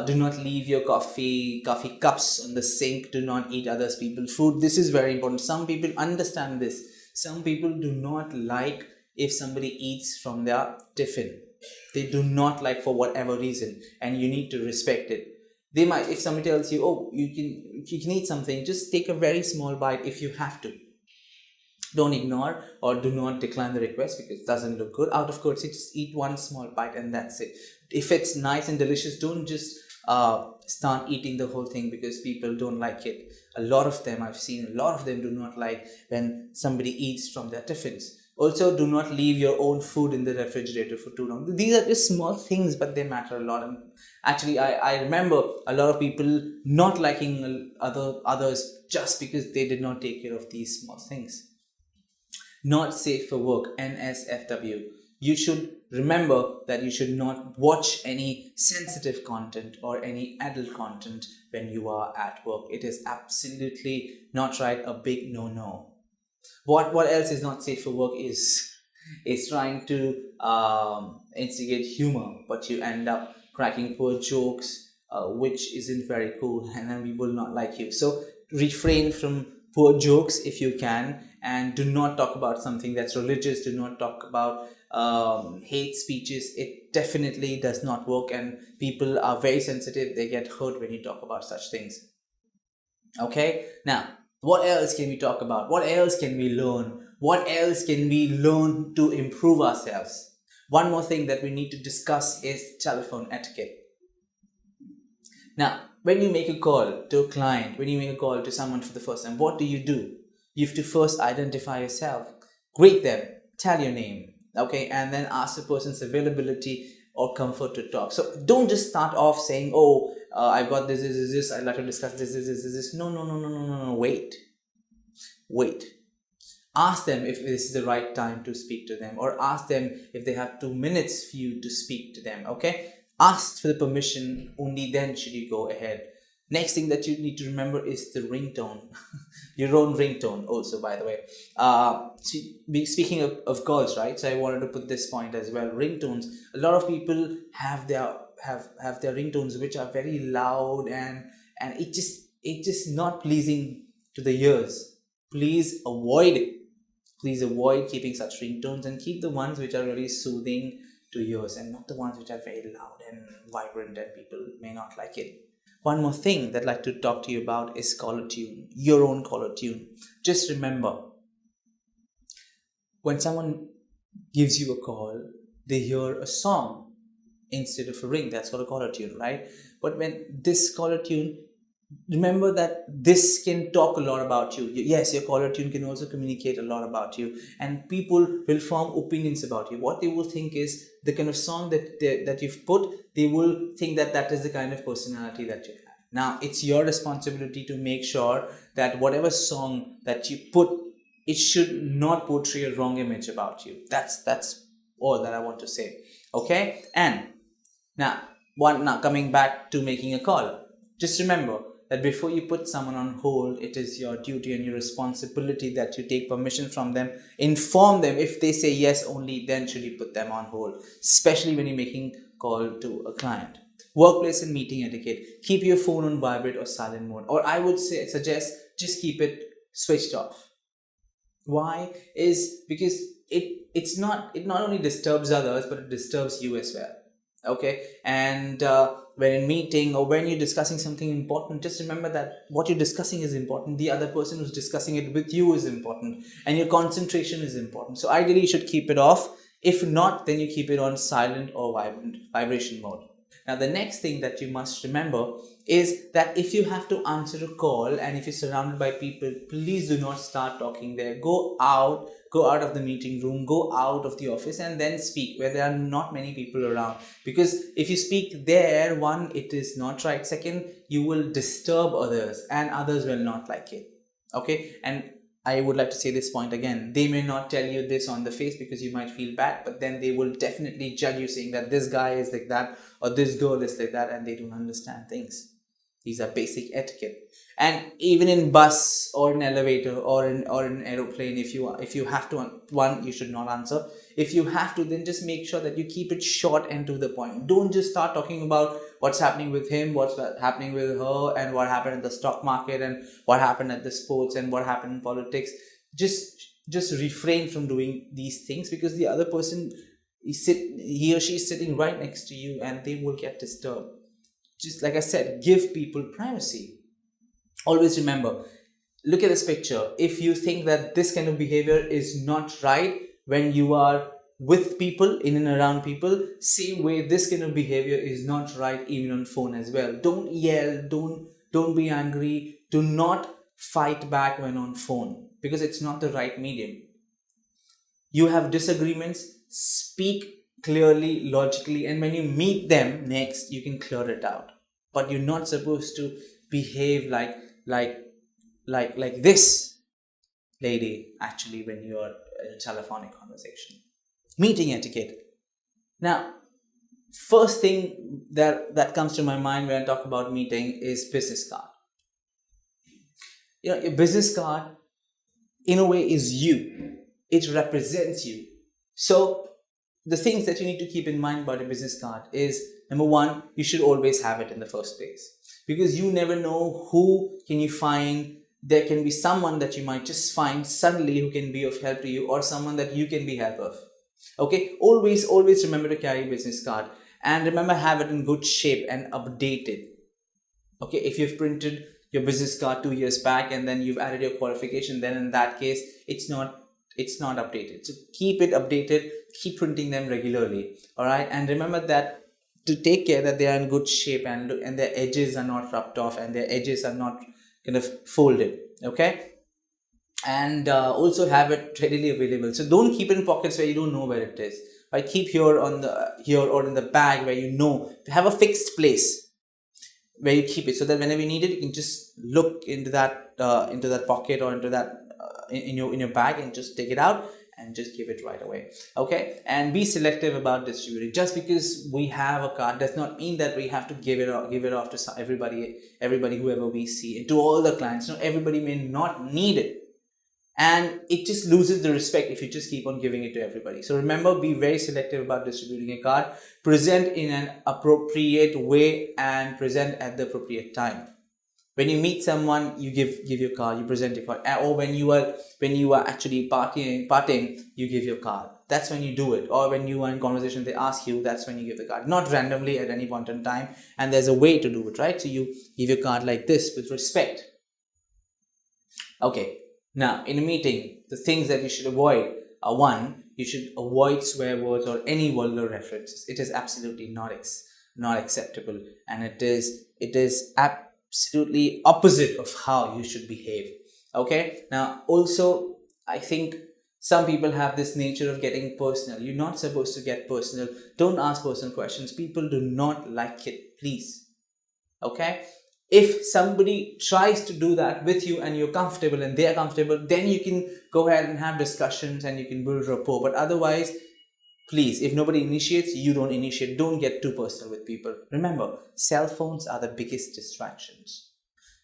Do not leave your coffee cups on the sink. Do not eat other people's food. This is very important. Some people understand this. Some people do not like if somebody eats from their tiffin. They do not like, for whatever reason, and you need to respect it. They might, if somebody tells you, oh, you can eat something, just take a very small bite if you have to. Don't ignore or do not decline the request because it doesn't look good. Out of courtesy, just eat one small bite and that's it. If it's nice and delicious, don't just start eating the whole thing because people don't like it. A lot of them, I've seen a lot of them do not like when somebody eats from their tiffins. Also, do not leave your own food in the refrigerator for too long. These are just small things, but they matter a lot. And actually, I remember a lot of people not liking others just because they did not take care of these small things. Not safe for work, NSFW. You should remember that you should not watch any sensitive content or any adult content when you are at work. It is absolutely not right, a big no-no. What else is not safe for work is trying to instigate humor, but you end up cracking poor jokes, which isn't very cool, and then we will not like you. So refrain from poor jokes if you can, and do not talk about something that's religious. Do not talk about hate speeches. It definitely does not work, and people are very sensitive. They get hurt when you talk about such things. Okay, now what else can we talk about? What else can we learn? What else can we learn to improve ourselves? One more thing that we need to discuss is telephone etiquette. Now, when you make a call to a client, when you make a call to someone for the first time, what do? You have to first identify yourself, greet them, tell your name, okay, and then ask the person's availability or comfort to talk. So don't just start off saying, oh, I've got this, I'd like to discuss this. No, wait. Ask them if this is the right time to speak to them, or ask them if they have 2 minutes for you to speak to them, okay? Ask for the permission, only then should you go ahead. Next thing that you need to remember is the ringtone. Your own ringtone also, by the way. Speaking of calls, right? So I wanted to put this point as well. Ringtones. A lot of people have their ringtones which are very loud, and it just not pleasing to the ears. Please avoid it. Please avoid keeping such ringtones and keep the ones which are really soothing to ears and not the ones which are very loud and vibrant and people may not like it. One more thing that I'd like to talk to you about is caller tune, your own caller tune. Just remember, when someone gives you a call, they hear a song instead of a ring. That's called a caller tune, right? But when this caller tune, remember that this can talk a lot about you. Yes, your caller tune can also communicate a lot about you, and people will form opinions about you. What they will think is the kind of song that you've put. They will think that is the kind of personality that you have. Now it's your responsibility to make sure that whatever song that you put, it should not portray a wrong image about you. That's all that I want to say. Okay, and now coming back to making a call, just remember that before you put someone on hold, it is your duty and your responsibility that you take permission from them, inform them. If they say yes, only then should you put them on hold, especially when you're making call to a client. Workplace and meeting etiquette. Keep your phone on vibrate or silent mode, or I would suggest just keep it switched off. Why? Is because it not only disturbs others, but it disturbs you as well. Okay, and when in meeting or when you're discussing something important, just remember that what you're discussing is important. The other person who's discussing it with you is important, and your concentration is important. So ideally you should keep it off. If not, then you keep it on silent or vibration mode. Now the next thing that you must remember is that if you have to answer a call and if you're surrounded by people, please do not start talking there. Go out of the meeting room, go out of the office, and then speak where there are not many people around. Because if you speak there, one, it is not right. Second, you will disturb others and others will not like it. Okay, and I would like to say this point again. They may not tell you this on the face because you might feel bad, but then they will definitely judge you saying that this guy is like that or this girl is like that, and they don't understand things. These are basic etiquette. And even in bus or an elevator or an aeroplane, if you have to, one, you should not answer. If you have to, then just make sure that you keep it short and to the point. Don't just start talking about what's happening with him, what's happening with her, and what happened in the stock market, and what happened at the sports, and what happened in politics. Just refrain from doing these things, because the other person he or she is sitting right next to you, and they will get disturbed. Just like I said, give people privacy. Always remember, look at this picture. If you think that this kind of behavior is not right when you are with people, in and around people, same way this kind of behavior is not right even on phone as well. Don't yell, don't be angry, do not fight back when on phone, because it's not the right medium. You have disagreements, speak clearly, logically, and when you meet them next, you can clear it out. But you're not supposed to behave like this lady actually when you're in a telephonic conversation. Meeting etiquette. Now, first thing that comes to my mind when I talk about meeting is business card. Your business card, in a way, is you. It represents you. So the things that you need to keep in mind about a business card is, number one, you should always have it in the first place, because you never know who can you find. There can be someone that you might just find suddenly who can be of help to you, or someone that you can be help of. Okay, always remember to carry a business card, and remember, have it in good shape and updated. Okay, if you've printed your business card 2 years back and then you've added your qualification, then in that case it's not updated. So keep it updated, keep printing them regularly. All right, and remember that to take care that they are in good shape, and their edges are not rubbed off, and their edges are not kind of folded. Okay, and also have it readily available. So don't keep it in pockets where you don't know where it is. Right, keep here or in the bag where you know. Have a fixed place where you keep it, so that whenever you need it, you can just look into that pocket, or into that in your bag, and just take it out and just give it right away. Okay, and be selective about distributing. Just because we have a card does not mean that we have to give it off to everybody whoever we see, and to all the clients. No, everybody may not need it, and it just loses the respect if you just keep on giving it to everybody. So remember, be very selective about distributing a card. Present in an appropriate way, and present at the appropriate time. When you meet someone, you give your card, you present your card. Or when you are actually partying, you give your card. That's when you do it. Or when you are in conversation, they ask you, that's when you give the card. Not randomly at any point in time. And there's a way to do it, right? So you give your card like this, with respect. Okay. Now, in a meeting, the things that you should avoid are: one, you should avoid swear words or any vulgar references. It is absolutely not acceptable, and it is absolutely opposite of how you should behave. Okay. Now, also, I think some people have this nature of getting personal. You're not supposed to get personal. Don't ask personal questions. People do not like it. Please. Okay. If somebody tries to do that with you and you're comfortable and they're comfortable, then you can go ahead and have discussions and you can build rapport. But otherwise, please, if nobody initiates, you don't initiate. Don't get too personal with people. Remember, cell phones are the biggest distractions.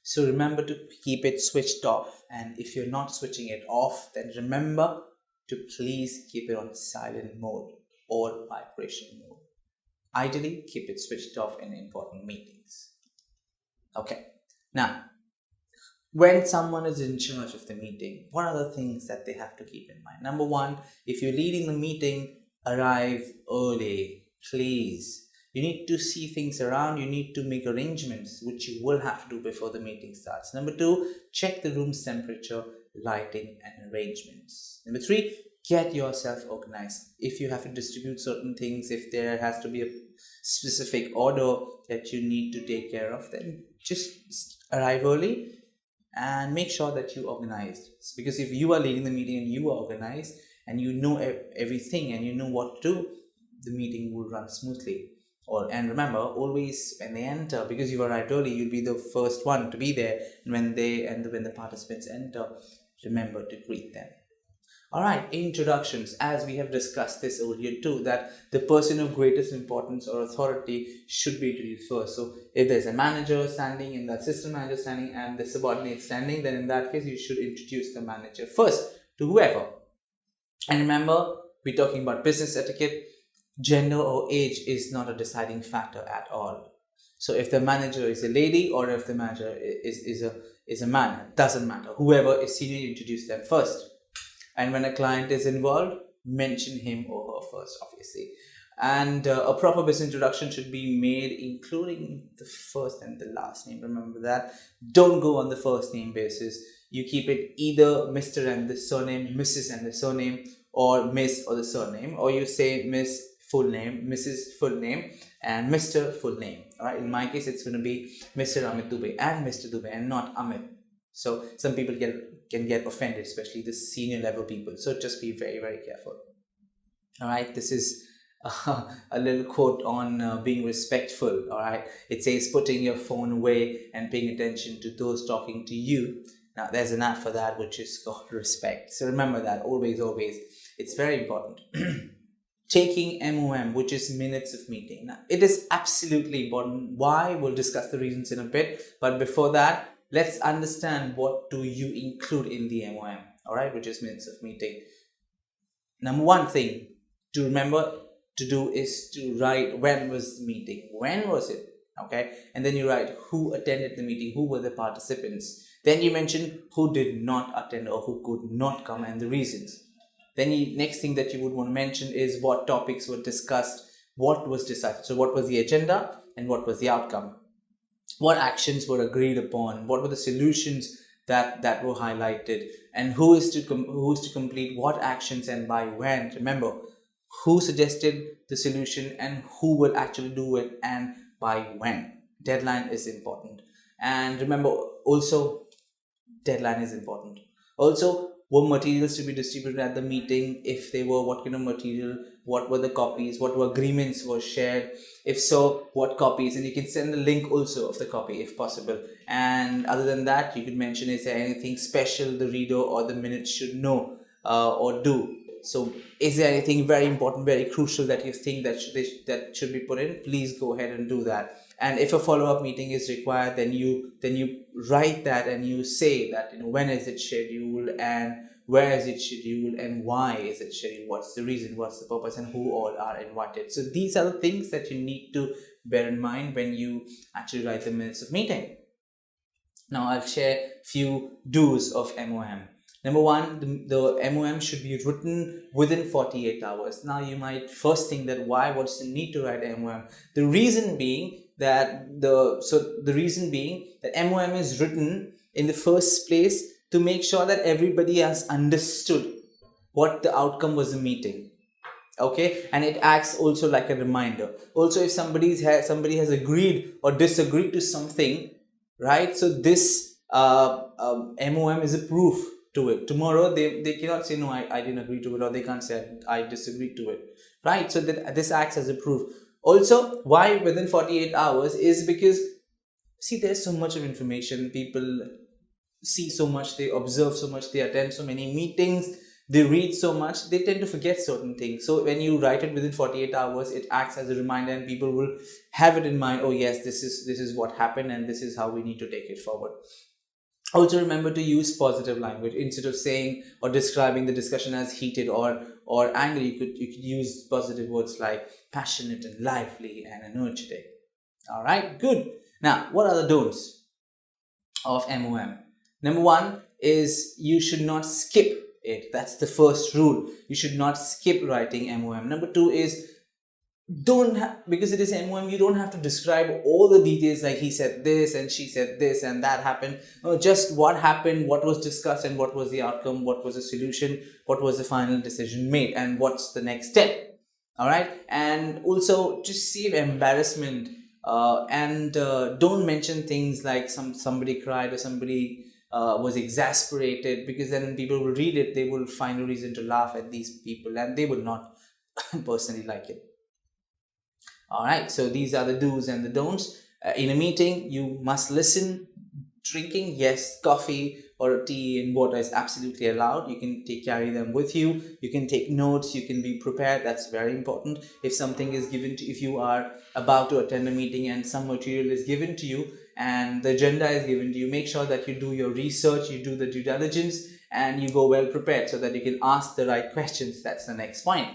So remember to keep it switched off. And if you're not switching it off, then remember to please keep it on silent mode or vibration mode. Ideally, keep it switched off in important meetings. Okay. Now, when someone is in charge of the meeting, what are the things that they have to keep in mind? Number one, if you're leading the meeting, arrive early, please. You need to see things around. You need to make arrangements, which you will have to do before the meeting starts. Number two, check the room's temperature, lighting, and arrangements. Number three, get yourself organized. If you have to distribute certain things, if there has to be a specific order that you need to take care of, then just arrive early and make sure that you organized. Because if you are leading the meeting and you are organized and you know everything and you know what to do, the meeting will run smoothly. And remember, always when they enter, because you arrived early, you'll be the first one to be there. And when the participants enter, remember to greet them. All right, introductions. As we have discussed this earlier too, that the person of greatest importance or authority should be introduced first. So if there's a manager standing, and the assistant manager standing, and the subordinate standing, then in that case you should introduce the manager first to whoever. And remember, we're talking about business etiquette. Gender or age is not a deciding factor at all. So if the manager is a lady or if the manager is a man, it doesn't matter. Whoever is senior, introduce them first. And when a client is involved, mention him or her first, obviously. And a proper business introduction should be made, including the first and the last name. Remember that. Don't go on the first name basis. You keep it either Mr. and the surname, Mrs. and the surname, or Miss or the surname, or you say Miss full name, Mrs. full name, and Mr. full name. All right. In my case, it's going to be Mr. Amit Dubey and Mr. Dubey, and not Amit. So some people can get offended, especially the senior level people. So just be very, very careful. All right. This is a little quote on being respectful. All right. It says putting your phone away and paying attention to those talking to you. Now there's an app for that, which is called respect. So remember that always, always. It's very important. Taking MOM, which is minutes of meeting. Now, it is absolutely important. Why? We'll discuss the reasons in a bit. But before that, let's understand what do you include in the MOM, all right, which is minutes of meeting. Number one thing to remember to do is to write when was the meeting, when was it, okay, and then you write who attended the meeting, who were the participants. Then you mention who did not attend or who could not come and the reasons. Then the next thing that you would want to mention is what topics were discussed, what was decided. So what was the agenda and what was the outcome? What actions were agreed upon? What were the solutions that were highlighted? And who is to complete what actions and by when? Remember, who suggested the solution and who will actually do it and by when. Deadline is important. And remember also, deadline is important. Also, were materials to be distributed at the meeting? If they were, what kind of material? What were the copies? What were agreements were shared? If so, what copies? And you can send a link also of the copy if possible. And other than that, you could mention, is there anything special the reader or the minutes should know or do? So is there anything very important, very crucial that you think that should be put in? Please go ahead and do that. And if a follow-up meeting is required, then you write that and you say that, when is it scheduled and where is it scheduled and why is it scheduled, what's the reason, what's the purpose, and who all are invited. So these are the things that you need to bear in mind when you actually write the minutes of meeting. Now I'll share few do's of MOM. Number one, the MOM should be written within 48 hours. Now you might first think that what's the need to write MOM? The reason being that MOM is written in the first place to make sure that everybody has understood what the outcome was of the meeting. Okay, and it acts also like a reminder. Also, if somebody has agreed or disagreed to something, right? So this MOM is a proof to it. Tomorrow they cannot say no, I didn't agree to it, or they can't say I disagreed to it, right? So that this acts as a proof. Also, why within 48 hours is because, see, there's so much of information. People see so much, they observe so much, they attend so many meetings, they read so much, they tend to forget certain things. So when you write it within 48 hours, it acts as a reminder and people will have it in mind. Oh yes, this is what happened and this is how we need to take it forward. Also remember to use positive language. Instead of saying or describing the discussion as heated or angry, you could use positive words like passionate and lively and energetic. All right, good. Now, what are the don'ts of MOM? Number one is you should not skip it. That's the first rule. You should not skip writing MOM. Number two is because it is MOM, you don't have to describe all the details like he said this and she said this and that happened. No, just what happened, what was discussed and what was the outcome, what was the solution, what was the final decision made, and what's the next step. All right, and also just save embarrassment and don't mention things like somebody cried or somebody was exasperated, because then when people will read it, they will find a reason to laugh at these people and they will not personally like it. All right, so these are the do's and the don'ts. In a meeting, you must listen. Drinking, yes, coffee or a tea and water is absolutely allowed. You can carry them with you. You can take notes. You can be prepared. That's very important. If something is given to, if you are about to attend a meeting and some material is given to you and the agenda is given to you, make sure that you do your research, you do the due diligence, and you go well prepared so that you can ask the right questions. That's the next point.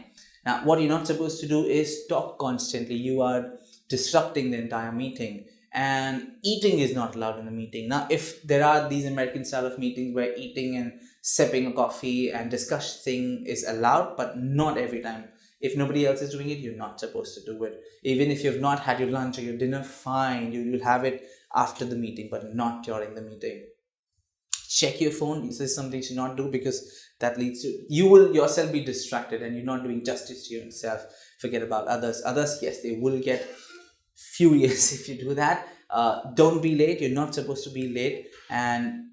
Now, what you're not supposed to do is talk constantly. You are disrupting the entire meeting, and eating is not allowed in the meeting. Now, if there are these American style of meetings where eating and sipping a coffee and discussing is allowed, but not every time. If nobody else is doing it, you're not supposed to do it. Even if you've not had your lunch or your dinner, fine, you'll have it after the meeting, but not during the meeting. Check your phone. This is something you should not do, because that leads to, you will yourself be distracted and you're not doing justice to yourself. Forget about others. Yes, they will get furious if you do that. Don't be late. You're not supposed to be late, and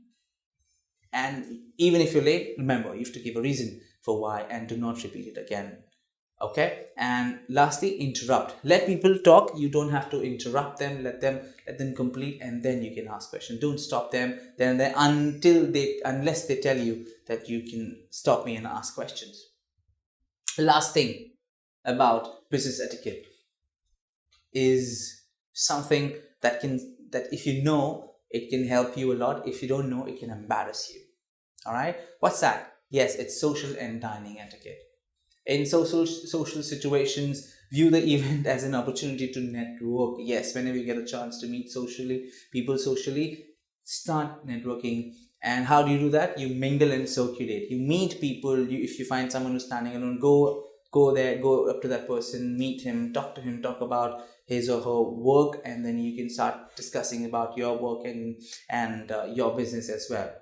even if you're late, remember, you have to give a reason for why and do not repeat it again. Okay. And lastly, interrupt. Let people talk. You don't have to interrupt them. Let them complete, and then you can ask questions. Don't stop them then unless they tell you that you can stop me and ask questions. Last thing about business etiquette is something that if you know, it can help you a lot. If you don't know, it can embarrass you. All right. What's that? Yes, it's social and dining etiquette. In social situations, view the event as an opportunity to network. Yes, whenever you get a chance to meet people socially, start networking. And how do you do that? You mingle and circulate. You meet people. If you find someone who's standing alone, go there, go up to that person, meet him, talk to him, talk about his or her work, and then you can start discussing about your work and your business as well.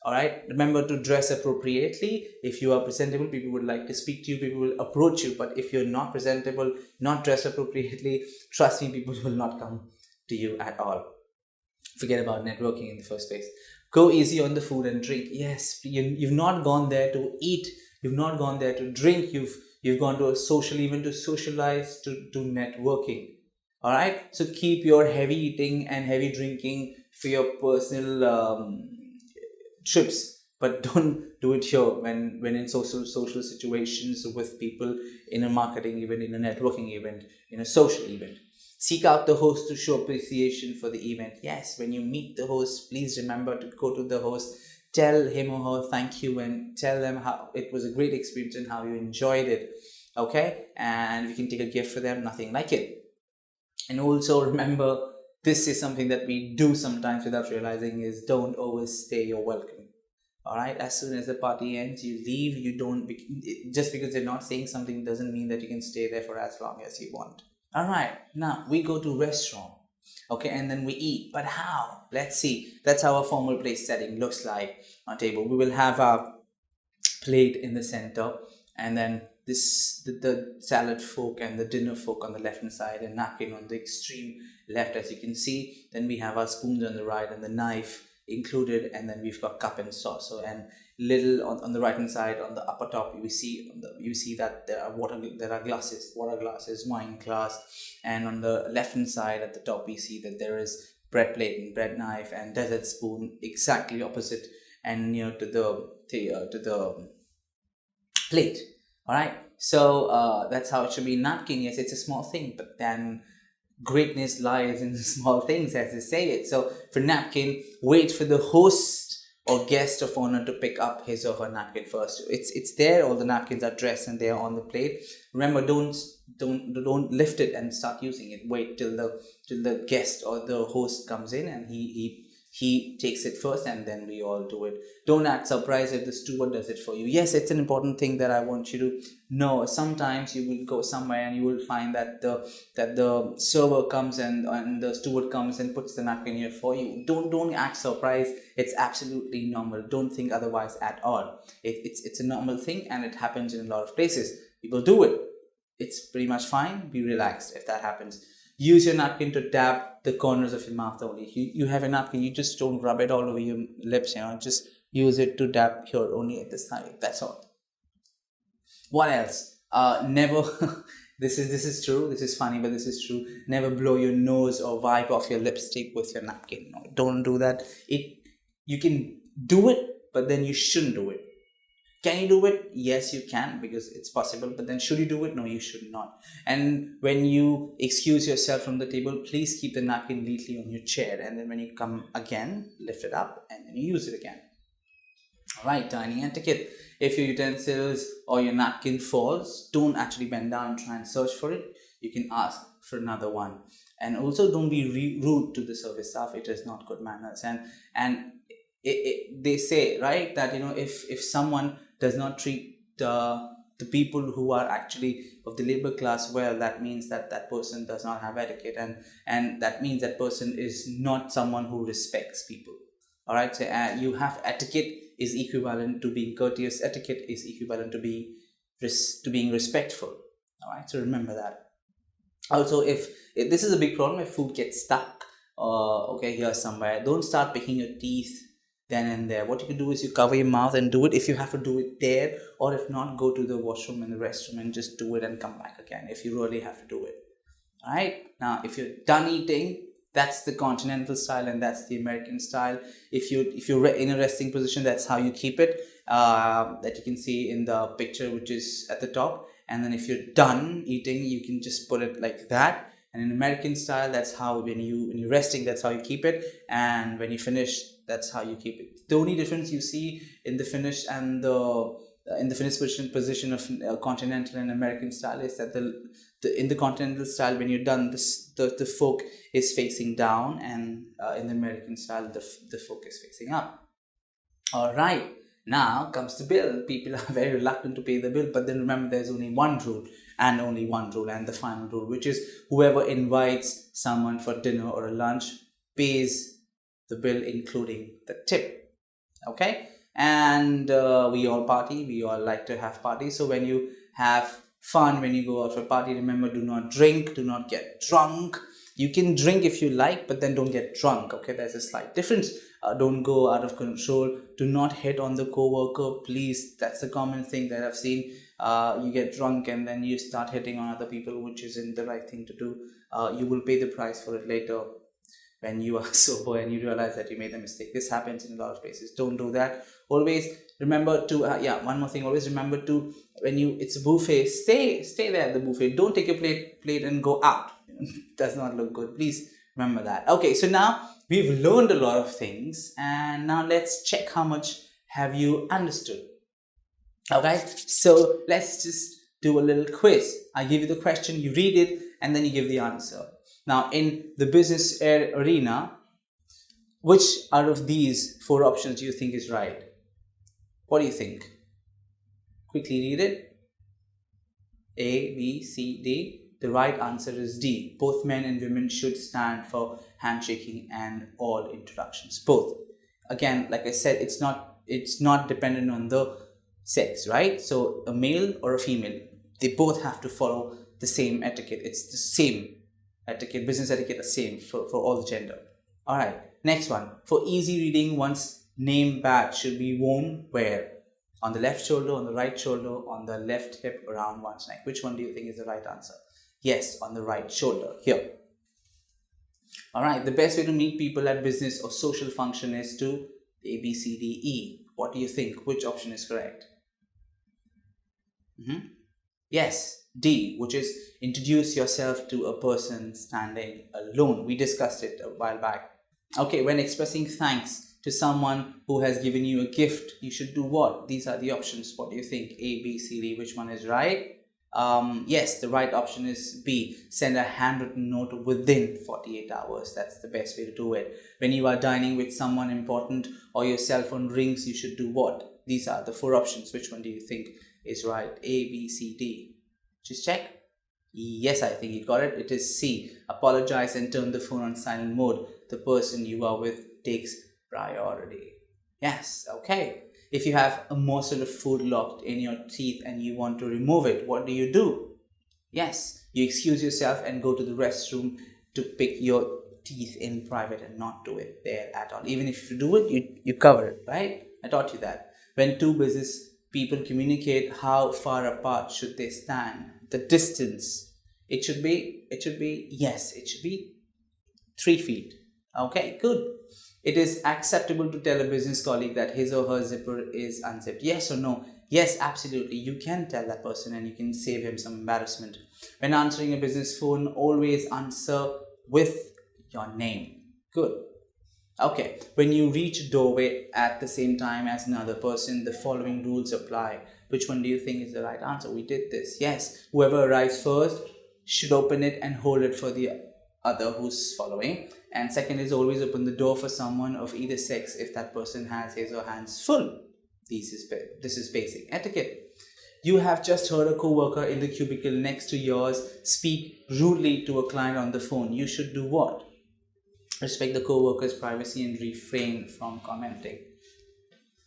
All right. Remember to dress appropriately. If you are presentable, people would like to speak to you. People will approach you. But if you're not presentable, not dressed appropriately, trust me, people will not come to you at all. Forget about networking in the first place. Go easy on the food and drink. Yes, you've not gone there to eat. You've not gone there to drink. You've gone to a social event to socialize, to do networking. All right. So keep your heavy eating and heavy drinking for your personal trips, but don't do it here when in social situations with people, in a marketing event, in a networking event, in a social event. Seek out the host to show appreciation for the event. Yes, when you meet the host, please remember to go to the host, tell him or her thank you, and tell them how it was a great experience and how you enjoyed it. Okay, and you can take a gift for them, nothing like it. And also remember, this is something that we do sometimes without realizing, is don't overstay your welcome. All right, as soon as the party ends, you leave. You don't, just because they're not saying something doesn't mean that you can stay there for as long as you want. All right, now we go to restaurant, okay, and then we eat. But how? Let's see. That's how a formal place setting looks like on table. We will have our plate in the center, and then the salad fork and the dinner fork on the left hand side, and napkin on the extreme left, as you can see. Then we have our spoons on the right and the knife included, and then we've got cup and saucer, and little on the right hand side on the upper top you see that there are glasses, water glasses, wine glass, and on the left hand side at the top we see that there is bread plate and bread knife and dessert spoon exactly opposite and near to the plate. All right, so that's how it should be. Napkin, yes, it's a small thing, but then greatness lies in the small things, as they say it. So for napkin, wait for the host or guest of honor to pick up his or her napkin first. It's there. All the napkins are dressed and they are on the plate. Remember, don't lift it and start using it. Wait till the guest or the host comes in and he takes it first, and then we all do it. Don't act surprised if the steward does it for you. Yes, it's an important thing that I want you to know. Sometimes you will go somewhere and you will find that the server comes and the steward comes and puts the napkin here for you. Don't act surprised. It's absolutely normal. Don't think otherwise at all. It's a normal thing, and it happens in a lot of places. People do it. It's pretty much fine. Be relaxed if that happens. Use your napkin to dab the corners of your mouth only. You have a napkin, you just don't rub it all over your lips, just use it to dab here only at the side. That's all. What else? Never this is true, this is funny, but this is true. Never blow your nose or wipe off your lipstick with your napkin. No, don't do that. You can do it, but then you shouldn't do it. Can you do it? Yes, you can, because it's possible. But then should you do it? No, you should not. And when you excuse yourself from the table, please keep the napkin neatly on your chair. And then when you come again, lift it up and then you use it again. All right, dining etiquette. If your utensils or your napkin falls, don't actually bend down and try and search for it. You can ask for another one. And also, don't be rude to the service staff. It is not good manners. And they say, right, that if someone does not treat the people who are actually of the labor class well, that means that person does not have etiquette, and that means that person is not someone who respects people. All right, so you have etiquette is equivalent to being courteous. Etiquette is equivalent to being respectful. All right, so remember that. Also, if this is a big problem, if food gets stuck okay here somewhere, don't start picking your teeth then and there. What you can do is you cover your mouth and do it if you have to do it there, or if not, go to the washroom and the restroom and just do it and come back again if you really have to do it. All right, now if you're done eating, that's the continental style and that's the American style. If you're in a resting position, that's how you keep it, that you can see in the picture which is at the top. And then if you're done eating, you can just put it like that. And in American style, that's how when you're resting, that's how you keep it. And when you finish, that's how you keep it. The only difference you see in the Finnish and in the Finnish position of continental and American style is that in the continental style, when you're done, the fork is facing down, and in the American style, the fork is facing up. All right. Now comes the bill. People are very reluctant to pay the bill, but then remember, there's only one rule, and the final rule, which is whoever invites someone for dinner or a lunch pays the bill, including the tip. Okay? And we all party, we all like to have parties. So when you have fun, when you go out for a party, remember, do not drink, do not get drunk. You can drink if you like, but then don't get drunk. Okay, there's a slight difference. Don't go out of control. Do not hit on the co-worker, please. That's a common thing that I've seen. You get drunk and then you start hitting on other people, which isn't the right thing to do. You will pay the price for it later when you are sober and you realize that you made a mistake. This happens in a lot of places. Don't do that. Always remember to one more thing. Always remember to, when it's a buffet, stay there at the buffet. Don't take your plate and go out. Does not look good. Please remember that. Okay, so now we've learned a lot of things, and now let's check how much have you understood. Okay, so let's just do a little quiz. I give you the question, you read it, and then you give the answer. Now, in the business arena, which out of these 4 options do you think is right? What do you think? Quickly read it. A, B, C, D. The right answer is D. Both men and women should stand for handshaking and all introductions. Both. Again, like I said, it's not dependent on the sex, right? So a male or a female, they both have to follow the same etiquette. It's the same etiquette, business etiquette, the same for all the gender. All right, next one. For easy reading, one's name badge should be worn where? On the left shoulder, on the right shoulder, on the left hip, around one's neck. Which one do you think is the right answer? Yes, on the right shoulder, here. All right, the best way to meet people at business or social function is to A, B, C, D, E. What do you think? Which option is correct? Yes, D, which is introduce yourself to a person standing alone. We discussed it a while back. Okay, when expressing thanks to someone who has given you a gift, you should do what? These are the options. What do you think? A, B, C, D. Which one is right? Yes, the right option is B. Send a handwritten note within 48 hours. That's the best way to do it. When you are dining with someone important or your cell phone rings, you should do what? These are the 4 options. Which one do you think is right? A, B, C, D. Just check. Yes, I think you got it. It is C. Apologize and turn the phone on silent mode. The person you are with takes priority. Yes, okay. If you have a morsel of food locked in your teeth and you want to remove it, what do? Yes, you excuse yourself and go to the restroom to pick your teeth in private and not do it there at all. Even if you do it, you cover it, right? I taught you that. When 2 business people communicate, how far apart should they stand? The distance. It should be 3 feet. Okay, good. It is acceptable to tell a business colleague that his or her zipper is unzipped. Yes or no? Yes, absolutely. You can tell that person and you can save him some embarrassment. When answering a business phone, always answer with your name. Good. Okay, when you reach a doorway at the same time as another person, the following rules apply. Which one do you think is the right answer? We did this. Yes, whoever arrives first should open it and hold it for the other who's following. And second is always open the door for someone of either sex if that person has his or hands full. This is basic etiquette. You have just heard a co-worker in the cubicle next to yours speak rudely to a client on the phone. You should do what? Respect the co-worker's privacy and refrain from commenting.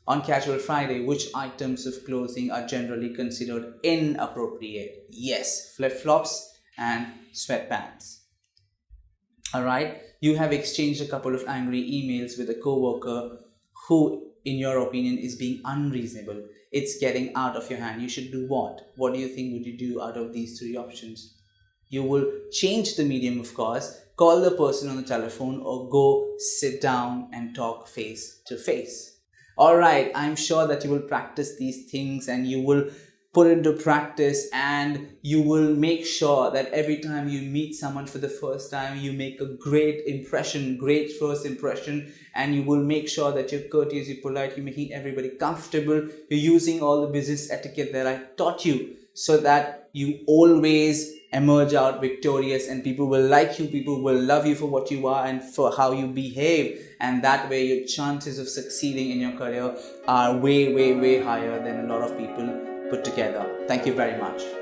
On Casual Friday, which items of clothing are generally considered inappropriate? Yes, flip-flops and sweatpants. Alright, you have exchanged a couple of angry emails with a co-worker who, in your opinion, is being unreasonable. It's getting out of your hand. You should do what? What do you think would you do out of these three options? You will change the medium, of course, call the person on the telephone or go sit down and talk face to face. Alright, I'm sure that you will practice these things and you will put into practice, and you will make sure that every time you meet someone for the first time, you make a great impression, great first impression, and you will make sure that you're courteous, you're polite, you're making everybody comfortable, you're using all the business etiquette that I taught you so that you always emerge out victorious and people will like you, people will love you for what you are and for how you behave, and that way your chances of succeeding in your career are way higher than a lot of people put together. Thank you very much.